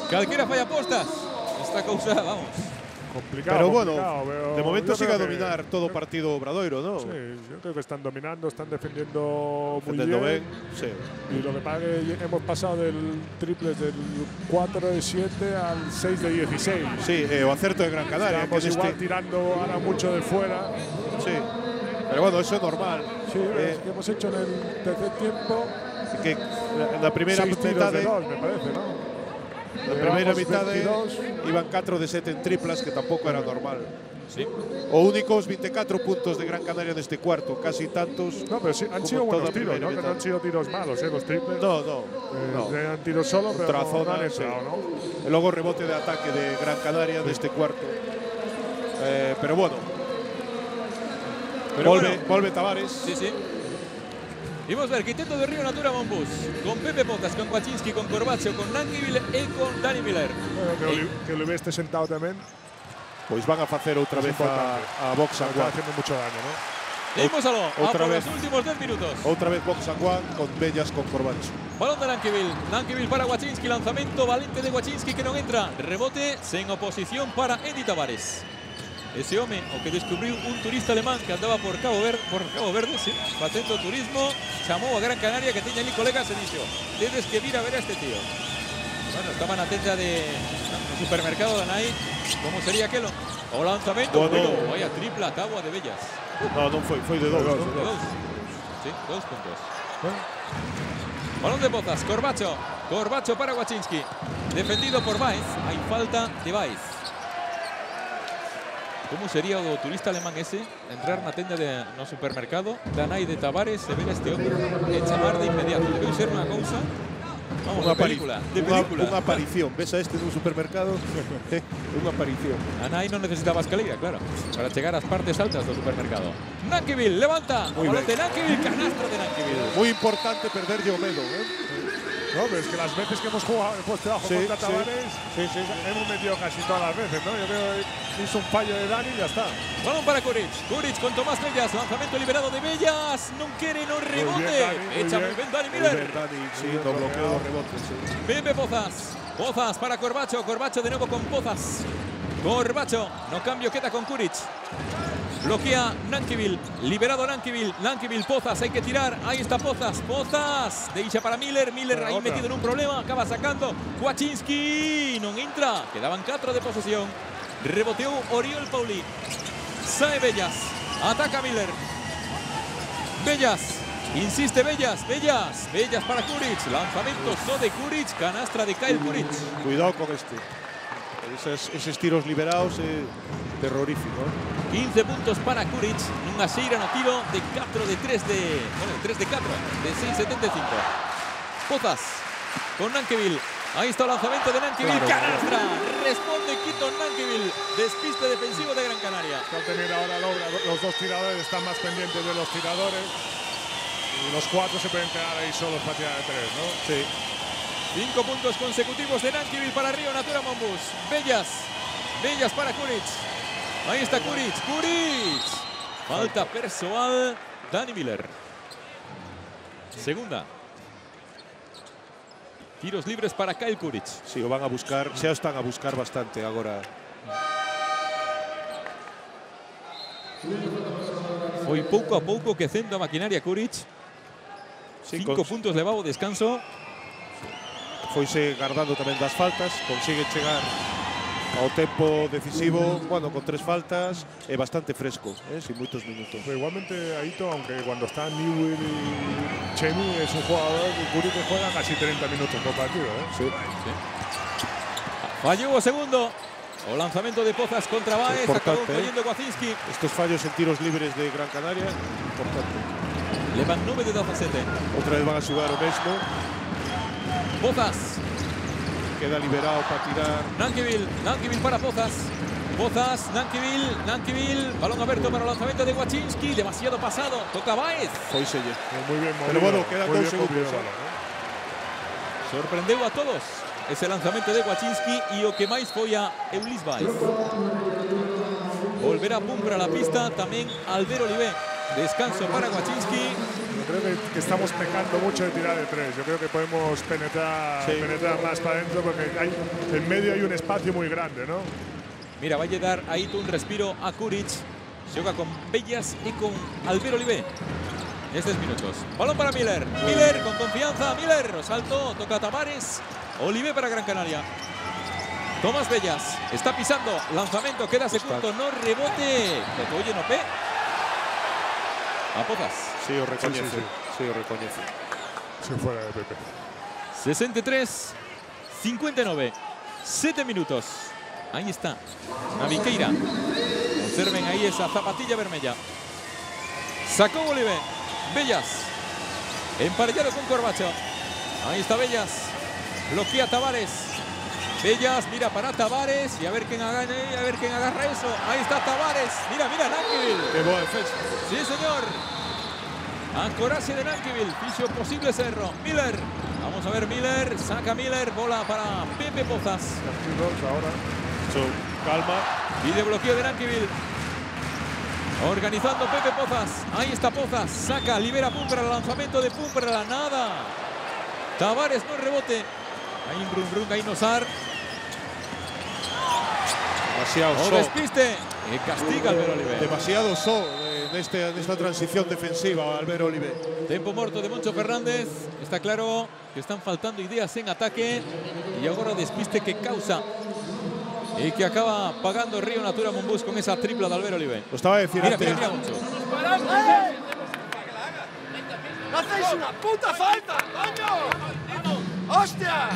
Calquera falla postas. Esta cousa, vamos. Complicado, Pero bueno, complicado, de momento yo sigue a creo dominar todo partido Obradoiro, ¿no? Sí, yo creo que están dominando, están defendiendo muy Defendendo bien. sí. Y lo que pasa es que hemos pasado del triple del 4 de 7 al 6 de 16. Sí, o acerto de Gran Canaria. Estamos que igual tirando ahora mucho de fuera. Sí, pero bueno, eso es normal. Sí, es que hemos hecho en el tercer tiempo Que en la primera 6 tiros mitad de 2, me parece, ¿no? la primeira Llevamos mitade 22. iban 4 de 7 en triplas, que tampouco era normal. Sí. O únicos 24 puntos de Gran Canaria neste cuarto, casi tantos. No, pero sí, han como sido toda buenos tiros, primera ¿no? Que no mitad. han sido tiros malos, los triples. No. Eran tiros solo, pero Contra a no zona, han sí. entrado, ¿no? E logo rebote de ataque de Gran Canaria deste cuarto. Pero bueno. Pero Volve Tavares. Sí, sí. Y vamos a ver, quinteto de Río Natura Monbus. Con Pepe Pozas, con Waczynski, con Corbacho, con Nankivil y con Dani Miller. Bueno, que o Oliver sentado tamén. Pois van a facer outra Es vez a Box and Está One. haciendo mucho daño, ¿no? Ímosalo a Outra por vez. los últimos 10 minutos. Outra vez Box and One con Bellas con Corbacho. Balón de Nankivil. Nankivil para Waczynski. Lanzamiento valente de Waczynski que no entra. Rebote sen oposición para Eddie Tavares. Ese home o que descubriu un turista alemán que andaba por Cabo Verde, sí, facendo turismo, chamou a Gran Canaria que teña ali colegas e dixo: tedes que vir a ver a este tío. Bueno, estaba na tenda de supermercado de Anai. Como sería aquelo? O lanzamento, Bueno. vaya tripla tábua de Bellas. Non foi de dos. De ¿no? dos. Sí, 2 puntos. Balón de Pozas, Corbacho. Corbacho para Waczynski. Defendido por Baez. Hay falta de Baez. ¿Cómo sería o turista alemán ese entrar na tenda no supermercado Danai de Tavares e ver a este hombre e chamar de inmediato? Debe ser unha cousa, vamos, Unha de película. Unha aparición. Ves a este nun supermercado, unha aparición. Anai non necesitaba escalera, claro, para chegar ás partes altas do supermercado. Nankivil, levanta. Muy Balón bien. de Nankivil, canastra de Nankivil. Moi importante perderlle o medo, No, pero es que las veces que hemos jugado, hemos trabajado Sí, contra sí. Tavares, Sí. hemos metido casi todas las veces, ¿no? Yo creo que hizo un fallo de Dani y ya está. Balón para Kuric. Kuric con Tomás Bellas. Lanzamiento liberado de Bellas. Non quere, non rebote. Dani, muy Echa bien. muy bien Dani Muy Miller. ben, Dani, sí, no bloqueo dos rebotes. Sí. Pepe Pozas. Pozas para Corbacho. Corbacho de nuevo con Pozas. Corbacho. No cambio, queda con Kuric. Bloquea Nankivil. Liberado Nankivil. Nankivil, Pozas. Hay que tirar. Ahí está Pozas. Pozas. Deixa para Miller. Miller Para ahí otra. metido en un problema. Acaba sacando. Waczynski. Non entra. Quedaban 4 de posesión. Reboteó Oriol Pauli. Sae Bellas. Ataca Miller. Bellas. Insiste Bellas. Bellas. Bellas para Kuric. Lanzamiento no de Kuric. Canastra de Kyle Kuric. Cuidado con este. Esos tiros liberados, terrorífico. 15 puntos para Kuric. Nunha xeira no tiro de 4 de 3 de... Bueno, 3 de 4. De 6,75. Pozas. Con Nankivil. Ahí está el lanzamiento de Nankivil. Claro. Canastra. Responde Quito Nankivil. Despiste defensivo de Gran Canaria. Al tener ahora los dos tiradores están más pendientes de los tiradores. Y los 4 se pueden quedar ahí solos para tirar de 3, ¿no? Sí. 5 puntos consecutivos de Nankivil para Río Natura Monbus. Bellas. Bellas para Kuric. Ahí está Kuric. Kuric. Falta personal, Dani Miller. Segunda. Tiros libres para Kyle Kuric. Sí, o van a buscar, xa están a buscar bastante agora. Foi pouco a pouco que cendo a maquinaria Kuric. Sí, 5 puntos levaba o descanso. Foise guardando tamén das faltas, consigue chegar ao tempo decisivo, bueno, con 3 faltas, é bastante fresco, sin moitos minutos. Pero igualmente, Aito, aunque cuando está Newell y Chemi, es un jugador que juega casi 30 minutos por partido. Sí. Fallou o segundo. O lanzamento de Pozas contra Baez, acabou fallando Kwacinski. Estos fallos en tiros libres de Gran Canaria, importante. Levan 9 de 17. Outra vez van a xugar o mesmo. Pozas. Queda liberado para tirar. Nankivil para Pozas. Pozas, Nankivil. Balón abierto para el lanzamiento de Kwacinski. Demasiado pasado. Toca Baez. Foiselle. Muy bien movido. Pero bueno, quedan 2 segundos. Sorprendeu a todos ese lanzamento de Kwacinski e o que máis foi a Eulis Baez. Volverá Pum para la pista, tamén Albert Olivé. Descanso para Kwacinski. Yo creo que estamos pecando mucho de tirar de 3. Yo creo que podemos penetrar más para adentro porque en medio hay un espacio muy grande, ¿no? Mira, vai dar aí un respiro a Kuric. Xoga con Bellas e con Albert Olivé. Estos minutos. Balón para Miller. Miller con confianza. Miller. Salto. Toca Tavares. Olivé para Gran Canaria. Tomás Bellas. Está pisando. Lanzamiento. Queda segundo. No rebote. Oye, no pe. A Pozas. Sí, o recoñece. Sí, o recoñece. Se fuera de Pepe. 63-59. 7 minutos. Ahí está. Naviqueira. Observen ahí esa zapatilla vermella. Sacó Olivé. Bellas. Emparellado con Corbacho. Ahí está Bellas. Bloquea Tavares. Bellas mira para Tavares. Y a ver quién agarra eso. Ahí está Tavares. Mira, Nankivil. Qué buena defensa. Sí, señor. Ancorarse de Nankivil. Ficho posible cerro. Miller. Vamos a ver Miller. Saca Miller. Bola para Pepe Pozas. Ahora. Calma. Pide bloqueo de Nankivil. Organizando Pepe Pozas. Ahí está Pozas. Saca, libera Pum para el lanzamiento de Pum para la nada. Tavares no rebote. Ahí un brum ahí Nosar. Demasiado O despiste. Castiga Albert Olivé. Demasiado en esta transición defensiva, Albert Olivé. Tempo morto de Moncho Fernández. Está claro que están faltando ideas en ataque. Y ahora despiste que causa. Y que acaba pagando Río Natura Monbus con esa tripla de Albert Olivé. Lo estaba a decir antes. Mira, Moncho. ¡No hacéis una puta falta, coño! ¡Hostia!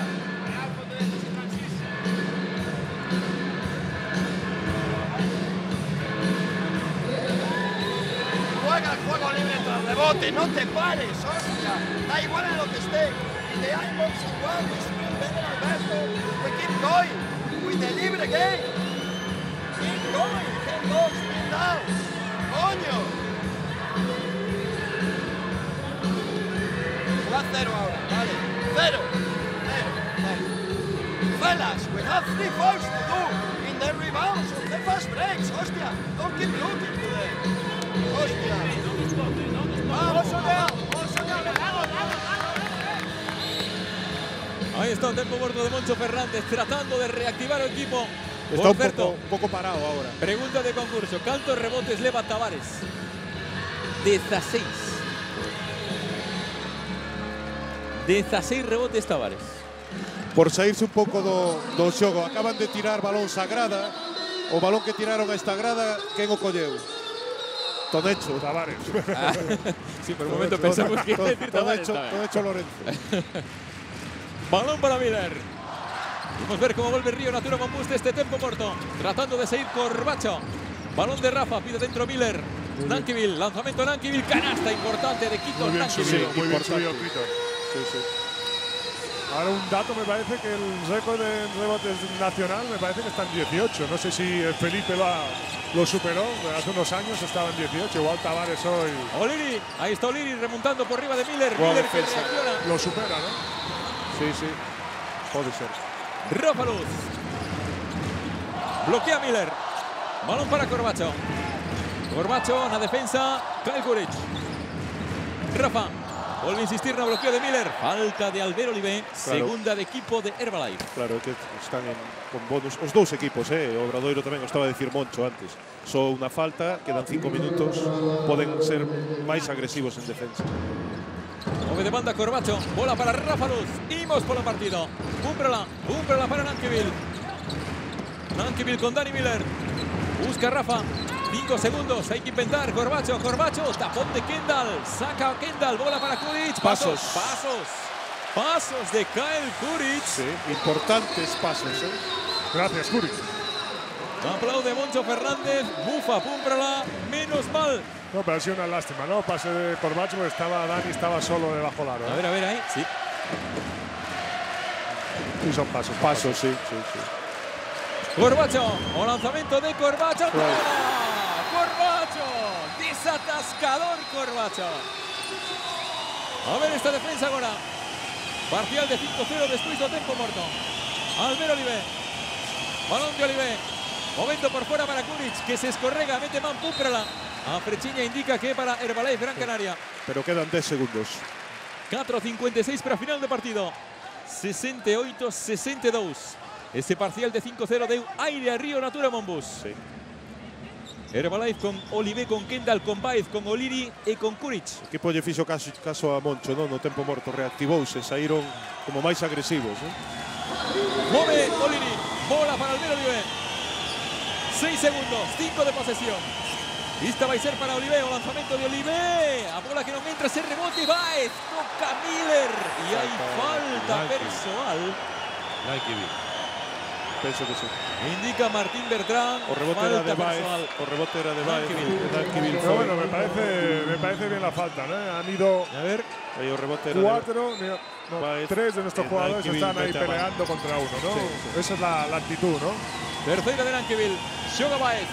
Juega el juego libre tras rebote, no te pares, hostia. Da igual a lo que esté. The Imox igual, we still better Alberto. We keep going. With the libre game. Keep going, get those, get down. Coño. Se va 0 ahora, vale. 0. Fellas, we have 3 fouls to do in the rebounds of the fast breaks, hostia. Don't keep looking to them. Hostia. Vamos, Ahí está el tempo muerto de Moncho Fernández tratando de reactivar el equipo. Está un poco parado ahora. Pregunta de concurso. ¿Cuántos rebotes leva Tavares? 16. 16 rebotes Tavares. Por saírse un pouco do xogo. Acaban de tirar balón sagrada. O balón que tiraron a esta grada, quen o colleu? Tonecho. Tavares. Sí, por un momento pensamos que iba a decir Tavares. Tonecho Lorenzo. Balón para Miller. Vamos a ver cómo vuelve Río Natura Monbus de este tempo muerto. Tratando de seguir Corbacho. Balón de Rafa, pide dentro Miller. Nankivil, lanzamiento Nankivil, canasta importante de Quito. Muy bien Nankivil. subido, muy bien subido Quito. Sí. Ahora un dato, me parece que el récord de rebotes nacional me parece que está en 18. No sé si Felipe lo superó, hace unos años estaba en 18. Igual Tavares hoy O'Leary, ahí está O'Leary remontando por arriba de Miller. Buena Miller que defensa. reacciona. lo supera, ¿no? Sí. Puede ser. Rafa Luz. Bloquea Miller. Balón para Corbacho. Corbacho na defensa, Kyle Kuric. Rafa, vuelve a insistir en el bloqueo de Miller. Falta de Albert Olivé, segunda de equipo de Herbalife. Claro, que están con bonus os dous equipos, o Obradoiro tamén o estaba a decir Moncho antes. Só unha falta, quedan 5 minutos, poden ser máis agresivos en defensa. Mueve de banda Corbacho, bola para Rafa Luz. Imos polo partido. Umbrala para Nankivil. Nankivil con Dani Miller. Busca Rafa. 5 segundos, hay que inventar. Corbacho, tapón de Kendall. Saca a Kendall, bola para Kuric. Pasos de Kyle Kuric. Sí, importantes pasos. Gracias, Kuric. Aplaude Moncho Fernández. Bufa, Pumbrala. Menos mal. No, pero ha sido una lástima, ¿no? Pase de Corbacho, porque Dani estaba solo debajo del aro. A ver, ahí. Sí. Y son pasos. Pasos, sí. Corbacho, o lanzamiento de Corbacho. Corbacho, desatascador Corbacho. A ver esta defensa ahora. Parcial de 5-0 después do tempo morto. Albert Olivé. Balón de Olivé. Momento por fuera para Kuric, que se escorrega, mete man Pumbrala. A Frechiña indica que para Herbalife Gran Canaria. Pero quedan 10 segundos. 4:56 para final de partido. 68-62. Este parcial de 5-0 deu aire a Río Natura Monbus. Sí. Herbalife con Olivé, con Kendall, con Baez, con O'Leary e con Kuric. O equipo lle fixo caso a Moncho, no tempo morto, reactivouse, saíron como máis agresivos. Move O'Leary, bola para Albert Olivé. 6 segundos, 5 de posesión. Esta va a ser para Olivé, o lanzamiento de Olivé. A bola que non entra, ese rebote, Baez, toca Miller. E hai falta persoal. Penso que sí. Indica Martín Bertrán. O rebote era de Baez. O rebote era de Baez. Pero bueno, me parece bien la falta, ¿no? Han ido a ver, ahí o rebote era 3 de nuestros jugadores están ahí peleando contra uno, ¿no? Sí. Esa es la actitud, ¿no? Tercera de Nankivil. Xoga Baez.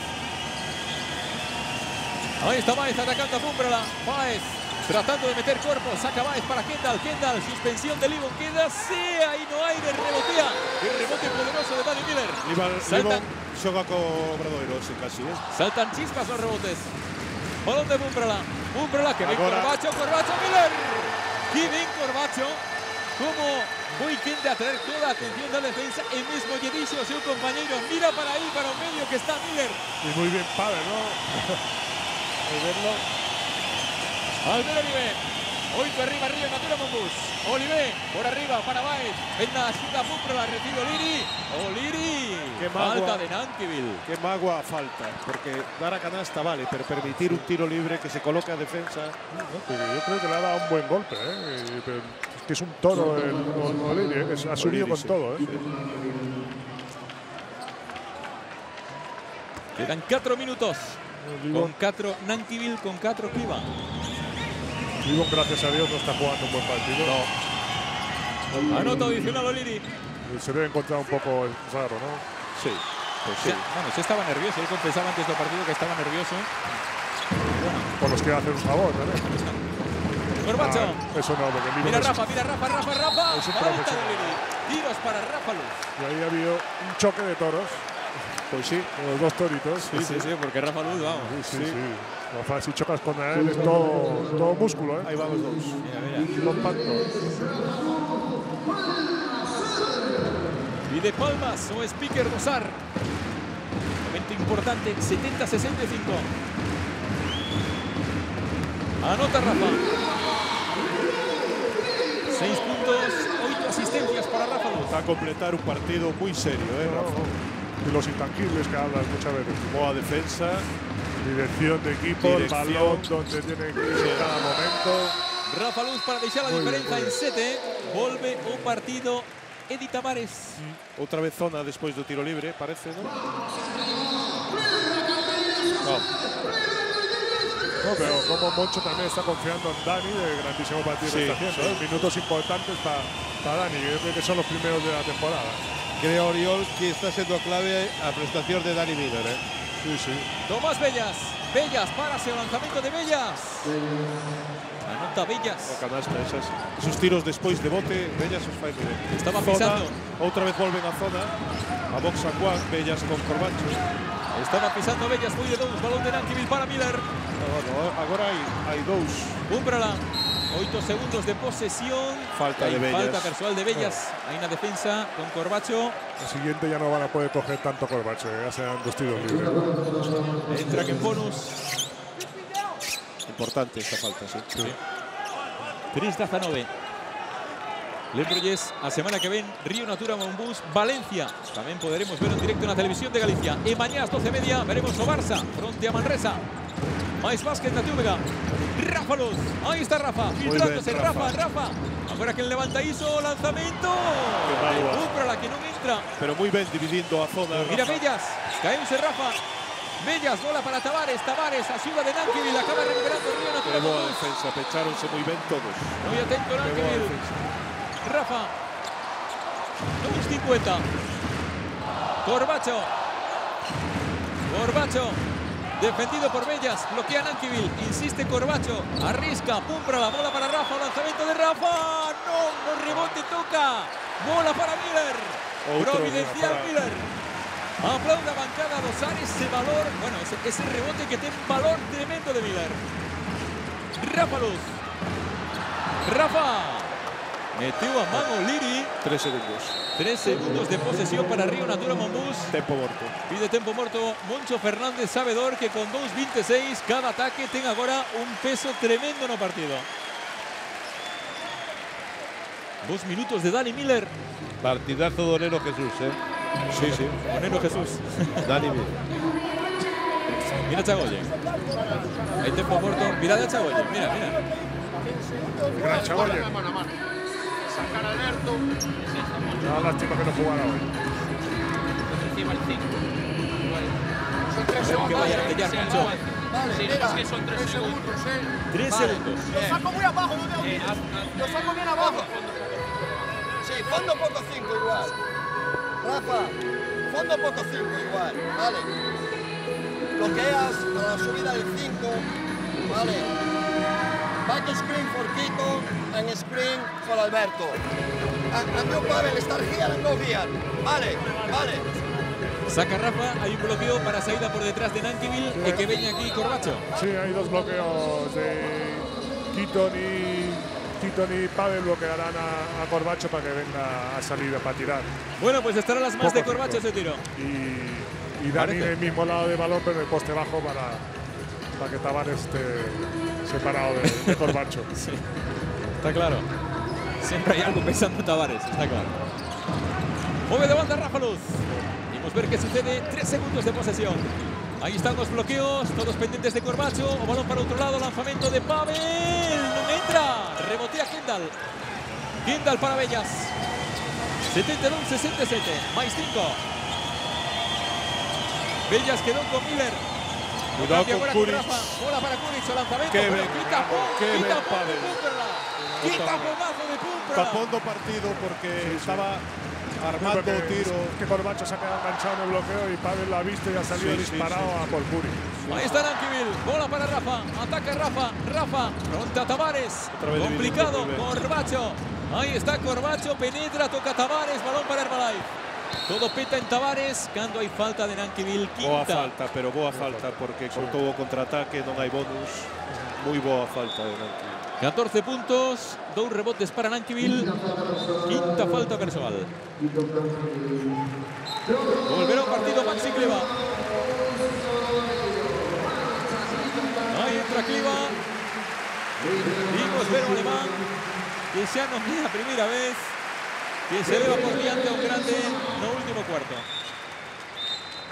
Ahí está Baez atacando a Pumbrala. Baez tratando de meter cuerpo. Saca Baez para Kendall. Kendall, suspensión de Libon. Quédase. Ahí no hay de rebotea. El rebote poderoso de Dani Miller. Saltan. Xoga co Obradoiro, casi. Saltan chispas los rebotes. Balón de Pumbrala. Que ven Corbacho. Miller. Que ven Corbacho. Como foi quente a traer toda a atención da defensa e mesmo lle dixo ao seu compañeiro mira para aí, para o medio que está Miller. Y muy bien padre, ¿no? Al verlo. Albert Olivé. 8 arriba, Río Natura Monbus. Olivé por arriba para Baez. En la ayuda Pumbrala, recibe O'Leary. Falta de Nankivil. Que magua falta, porque dar a canasta vale, pero permitir un tiro libre que se coloque a defensa. Yo creo que le ha dado un buen golpe, pero es que es un toro el O'Leary, que ha subido con todo. Quedan 4 minutos. Con 4 Nankivil, con 4 Kiva. Libon, gracias a Dios, no está jugando un buen partido. No. Anota adicional O'Leary. Se debe encontrar un poco raro, ¿no? Sí. Pues sí. Bueno, se estaba nervioso. Él confesaba antes del partido que estaba nervioso. Bueno, por los que hacen un favor, ¿no? Corbacho. Eso no, porque Libon mira Rafa. Es un Falta de O'Leary. Tiros para Rafa Luz. Y ahí ha habido un choque de toros. Pues sí, los dos toritos. Sí, porque Rafa Luz, vamos. Sí. Rafa, si chocas con él, es todo músculo, ¿eh? Ahí van los dos. Mira. Compacto. Y de palmas o speaker Dosar. Momento importante, 70-65. Anota Rafa. 6 puntos, 8 asistencias para Rafa Luz. Va a completar un partido muy serio, Rafa. Y los intangibles que hablas muchas veces. Boa defensa. Dirección de equipo, el balón donde tiene que ir en cada momento. Rafa Luz para deixar a diferenza en 7. Volve o partido Edi Tavares. Outra vez zona despois do tiro libre, parece, ¿no? No, pero como Moncho también está confiando en Dani, de grandísimo partido que está haciendo. Minutos importantes para Dani, yo creo que son los primeros de la temporada. Creo, Oriol, que está siendo clave a prestación de Dani Miller, Sí. Tomás Bellas. Bellas para ese lanzamiento de Bellas. Anota Bellas. A canasta, esos tiros despois de bote, Bellas os fai bien. Estaba pisando. Outra vez volven a zona. A box a Juan, Bellas con Corbacho. Estaba pisando Bellas, foi de 2, balón de Nankivil para Miller. Bueno, agora hai 2. Púmprala, 8 segundos de posesión. Falta de Bellas. Falta persoal de Bellas. Aí na defensa con Corbacho. El siguiente ya no van a poder coger tanto Corbacho, ya serán 2 tiros libres. Entra que en bonus. Importante esta falta, sí. Sí. 3-19. Lembrolles, a semana que ven, Río Natura Monbus, Valencia. Tamén poderemos ver en directo na televisión de Galicia. E mañá ás 12:30 veremos o Barça fronte a Manresa. Mais básquet na Túbega. Rafa Luz. Ahí está Rafa. Filtrándose. bien, Rafa. Rafa. Agora que levanta iso, lanzamento. Para la que non entra. Pero moi ben dividindo a zona. Mira Rafa. Bellas. Caeuse Rafa. Bellas, bola para Tavares. Tavares, axuda de Nankivil. Acaba recuperando Río Natura Que boa Monbus. defensa, pecháronse moi ben todos. Muy atento Que boa Nankivil. defensa. Rafa. 2-50. Corbacho. Defendido por Bellas. Bloquea Nankivil. Insiste Corbacho. Arrisca. Pumpra la bola para Rafa. Lanzamiento de Rafa. No rebote, toca. Bola para Miller. Providencial Miller. Aplauda bancada a dosar ese valor. Bueno, ese rebote que tiene un valor tremendo de Miller. Rafa Luz. Rafa. Metió a mano Liri. 3 segundos. 3 segundos de posesión para Río Natura Monbus. Tempo morto. Pide tempo morto Moncho Fernández, sabedor que con 2.26 cada ataque tenga agora un peso tremendo no partido. 2 minutos de Dani Miller. Partidazo do Neno Jesús, Sí, sí. Neno Jesús. Dani Miller. Mira Chagoye. Hay tempo muerto. Mira de Chagoye. Mira. Gran Chagoye. Sacar Alberto. No, lástima que no jugara hoy. Encima el 5. Son 3 Que segundos. vaya a artellar, Moncho. Sí, es que son 3 segundos. 3 segundos. Lo saco muy abajo, no te olvides. Lo saco bien abajo. Sí, fondo poco 5 igual. Rafa, fondo poco 5 igual. Vale. Bloqueas para la subida del 5. Vale. Back screen for Kiko and screen for Alberto. And you Pavel, start here and go here. Vale. Saca Rafa, hay un bloqueo para salida por detrás de Nankivil y que venga aquí Corbacho. Sí, hay 2 bloqueos de Keaton y Pavel bloquearán a Corbacho para que venga a salir para tirar. Bueno, pues estará las más de Poco Corbacho ese tiro. Y Dani Parece. en el mismo lado de balón, pero en el poste bajo para que Tavares esté separado de Corbacho. Sí, está claro. Siempre hay algo pensando Tavares, está claro. Mueve de banda Rafa Luz. Vamos a ver qué sucede. 3 segundos de posesión. Ahí están los bloqueos, todos pendientes de Corbacho. O balón para otro lado, lanzamiento de Pavel. No entra. Rebotea Kendall. Kendall para Bellas. 72-67. Más 5. Bellas quedó con Miller. Cuidado Cambia con ahora Kuric. Rafa. Bola para Kuric, lanzamiento. Qué Bueno, ben, quita qué ben, Quita Pavel. Quita bonazo de Pumpra. Tapondo partido porque estaba armando Porque tiro. que Corbacho se ha quedado enganchado en el bloqueo y Pavel lo ha visto y ha salido Sí, disparado sí. a por Kuric. Ahí está Nankivil, bola para Rafa, ataca Rafa, fronte a Tavares, Otra vez complicado, dividiendo muy bien. Corbacho, ahí está Corbacho, penetra, toca Tavares, balón para Herbalife. Todo peta en Tavares, cando hay falta de Nankivil, Boa quinta. falta, pero boa falta porque cortou o contraataque, non hai bonus. Moi boa falta de Nankivil. 14 puntos, 2 rebotes para Nankivil, quinta falta personal. Volverá o partido Maxi Cliva. Ahí entra Cliva. Vimos ver o alemán que xa non é a primeira vez que se leva por diante a un grande no último cuarto.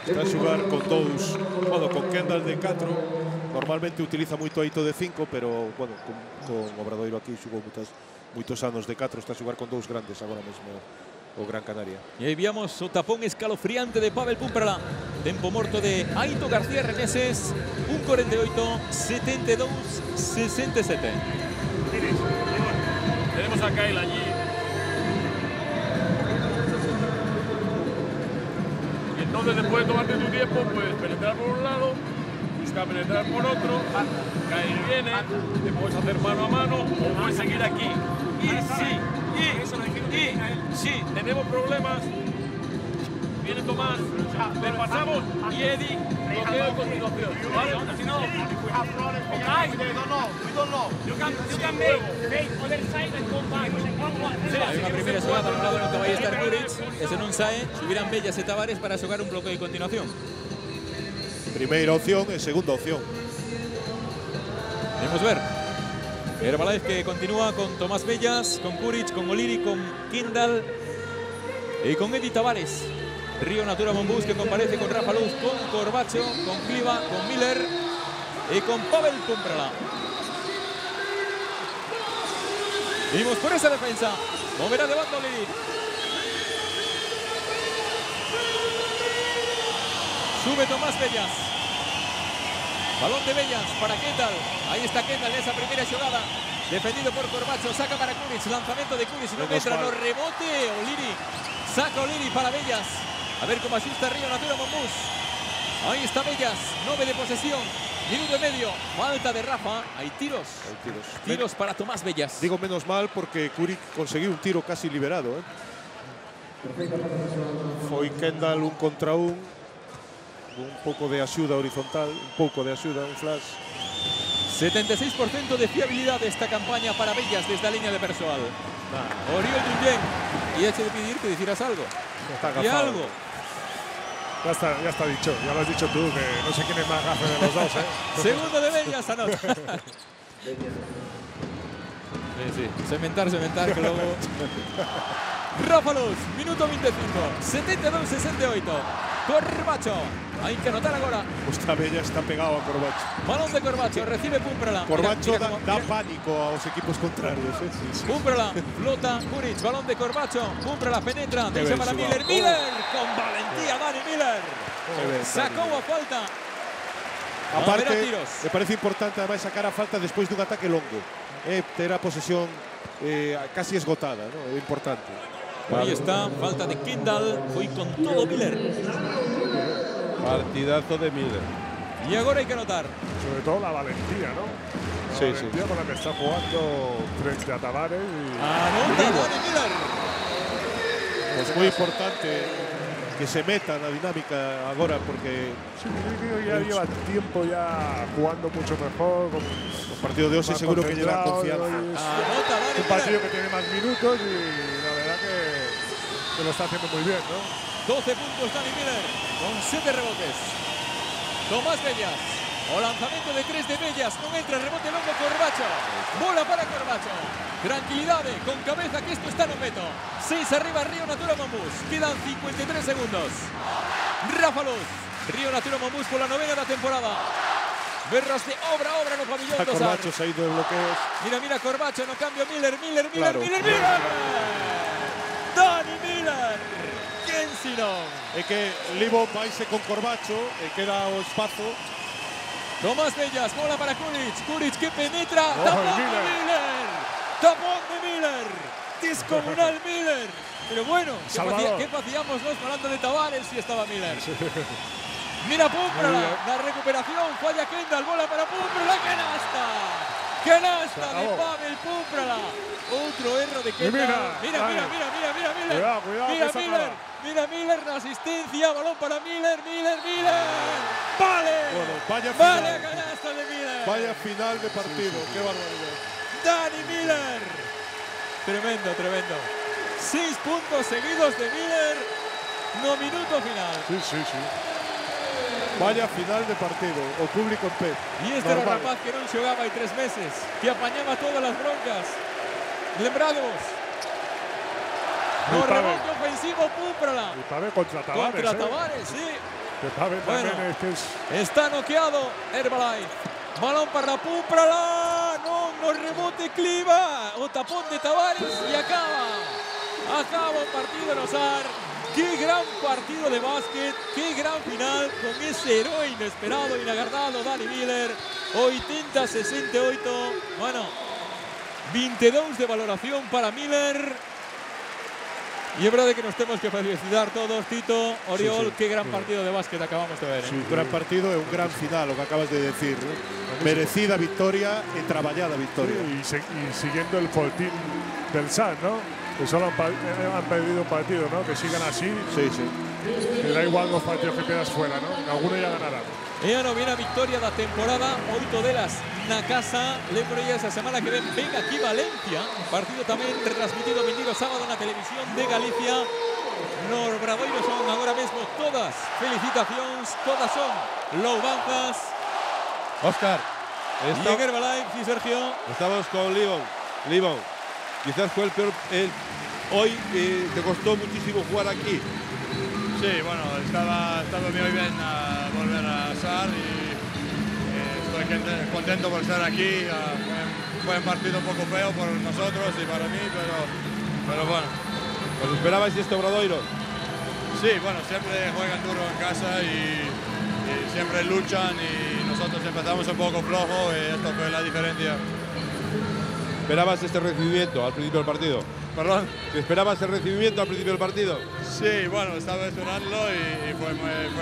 Está a xugar con dous, bueno, con Kendall de 4. Normalmente utiliza moito a Ito de 5, pero, bueno, con Obradoiro aquí xugou moitos anos de 4. Está a xugar con dous grandes agora mesmo o Gran Canaria. E aí víamos o tapón escalofriante de Pavel Pumprala. Tempo morto de Aito García Reneses. 1:48-72-67. Tenemos a Kyle allí. Y entonces después de tomarte tu tiempo, puedes penetrar por un lado, buscar penetrar por otro, Kyle viene, te puedes hacer mano a mano o puedes seguir aquí. Y sí, tenemos problemas. Viene Tomás, le pasamos y Eddie bloqueo y continuación. ¿Vale? Si no, Hay una primera xogada no lado no que vai estar Kuric, e se non sae, subirán Bellas e Tavares para xogar un bloqueo de continuación. Primeira opción e segunda opción. Vamos ver. Herbalife que continúa con Tomás Bellas, con Kuric, con O'Leary, con Kendall y con Eddie Tavares. Río Natura Monbus que comparece con Rafa Luz, con Corbacho, con Cliva, con Miller y con Pavel Pumprala. Vimos por esa defensa. Moverá de banda O'Leary. Sube Tomás Bellas. Balón de Bellas para Kendall. Ahí está Kendall en esa primera jugada. Defendido por Corbacho. Saca para Kuric. Lanzamiento de Kuric. No entra. No rebote. O'Leary. Saca O'Leary para Bellas. A ver cómo asusta Río Natura Monbus. Ahí está Bellas. 9 de posesión. Minuto y medio. Falta de Rafa. Hay tiros. Tiros para Tomás Bellas. Digo menos mal porque Kuric conseguiu un tiro casi liberado. Foi Kendall un contra un. Un pouco de axuda horizontal, un pouco de axuda, un flash. 76% de fiabilidad de esta campaña para Bellas desde la línea de persoal. Oriol Junyent. Y hecho de pedir que hicieras algo. Y algo. Ya está dicho, ya lo has dicho tú, que no sé quién es más gafe de los dos, ¿eh? Segundo de Bellas, anota. Sí. Cementar, que luego... Rafa Luz, minuto 25. 72-68. Corbacho. Hay que anotar ahora. Esta Bella está pegado a Corbacho. Balón de Corbacho, recibe Pumprala. Corbacho da pánico a los equipos contrarios. Sí. Pumprala, flota Kuric, balón de Corbacho. Pumprala penetra, derecha para Miller. Miller, con valentía, Dani Miller. Sacó a falta. Aparte, me parece importante además sacar a falta después de un ataque longo. Era posesión casi esgotada, ¿no? Es importante. Ahí está, falta de Kendall. Fue con todo Miller. Partidazo de Miller. Y ahora hay que anotar. Sobre todo la valentía, ¿no? La valentía con la que está jugando frente a Tavares. Anota Dani Miller. Es muy importante que se meta na dinámica agora porque ya lleva tiempo ya jugando mucho mejor. O partido de hoxe seguro que lle dá confianza. Es un partido que tiene más minutos y la verdad que lo está haciendo muy bien, ¿no? 12 puntos Dani Miller con 7 rebotes. Tomás Bellas. O lanzamiento de 3 de Bellas. No entra, rebote longo Corbacho. Bola para Corbacho. Tranquilidad, con cabeza que esto está en un meto. 6 arriba Río Natura Monbus. Quedan 53 segundos. Rafa Luz. Río Natura Monbus por la 9ª da temporada. Berras de obra no pabellón dos. Corbacho se ha ido de bloqueos. Mira Corbacho, no cambio Miller. Claro. Miller. Dani Miller. ¿Quién si no? É que Libo vaise con Corbacho e queda o espazo. Tomás Bellas, bola para Kuric que penetra. Tapón de Miller. Descomunal Miller. Pero bueno, ¿qué hacíamos nos hablando de Tavares si estaba Miller? Mira Pumprala, la recuperación, falla Kendall, bola para Pumprala, canasta de Pavel Pumprala. Otro error de Kendall. Mira Miller. Mira Miller, la asistencia, balón para Miller. ¡Vale! Bueno, vaya canasta de Miller. Vaya final de partido, qué barbaridad. Dani Miller. Tremendo. 6 puntos seguidos de Miller. No minuto final. Sí. Vaya final de partido, o público en pé. Y este era un rapaz que non xogaba hai 3 meses, que apañaba todas las broncas. Lembrados. No rebote ofensivo Pumprala. Y Pavel contra Tavares. Sí. Que Pavel también es que es... Está noqueado Herbalife. Balón para Pumprala. No rebote Cliva. O tapón de Tavares y acaba el partido de Osar. Qué gran partido de básquet, qué gran final con ese héroe inesperado, inagardado, Dani Miller. 80-68, bueno, 22 de valoración para Miller. Y es verdad que nos tenemos que felicitar todos, Tito, Oriol, qué gran partido de básquet acabamos de ver. Un gran partido y un gran final, lo que acabas de decir. Merecida victoria y trabajada victoria. Y siguiendo el foltín del SAN, ¿no? que solo han perdido un partido, ¿no? Que sigan así. Sí, sí. Me da igual los partidos que quedas fuera, ¿no? Alguno ya ganará. E a novena victoria da temporada, 8 delas na casa. Lembro ya esa semana que ven aquí Valencia, partido tamén retransmitido vindido sábado na televisión de Galicia. Nos Obradoiros son agora mesmo todas felicitacións, todas son louvanzas. Óscar, Y en Herbalife, sí, Sergio. estamos con Libon. Libon, quizás fue el peor. Hoy te costó muchísimo jugar aquí. Sí, bueno, estaba muy bien volver a SAR y estoy contento por estar aquí. Fue un partido un poco feo por nosotros y para mí, pero bueno. ¿Os esperabais este Obradoiro? Sí, bueno, siempre juegan duro en casa y siempre luchan y nosotros empezamos un poco flojo y esto fue la diferencia. ¿Esperabas este recibimiento al principio del partido? ¿Perdón? ¿Esperabas el recibimiento al principio del partido? Sí, bueno, estaba esperándolo y fue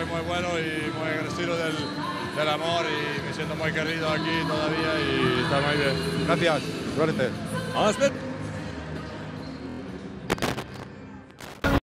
muy bueno y muy agradecido del amor y me siento muy querido aquí todavía y está muy bien. Gracias. Suerte. Hasta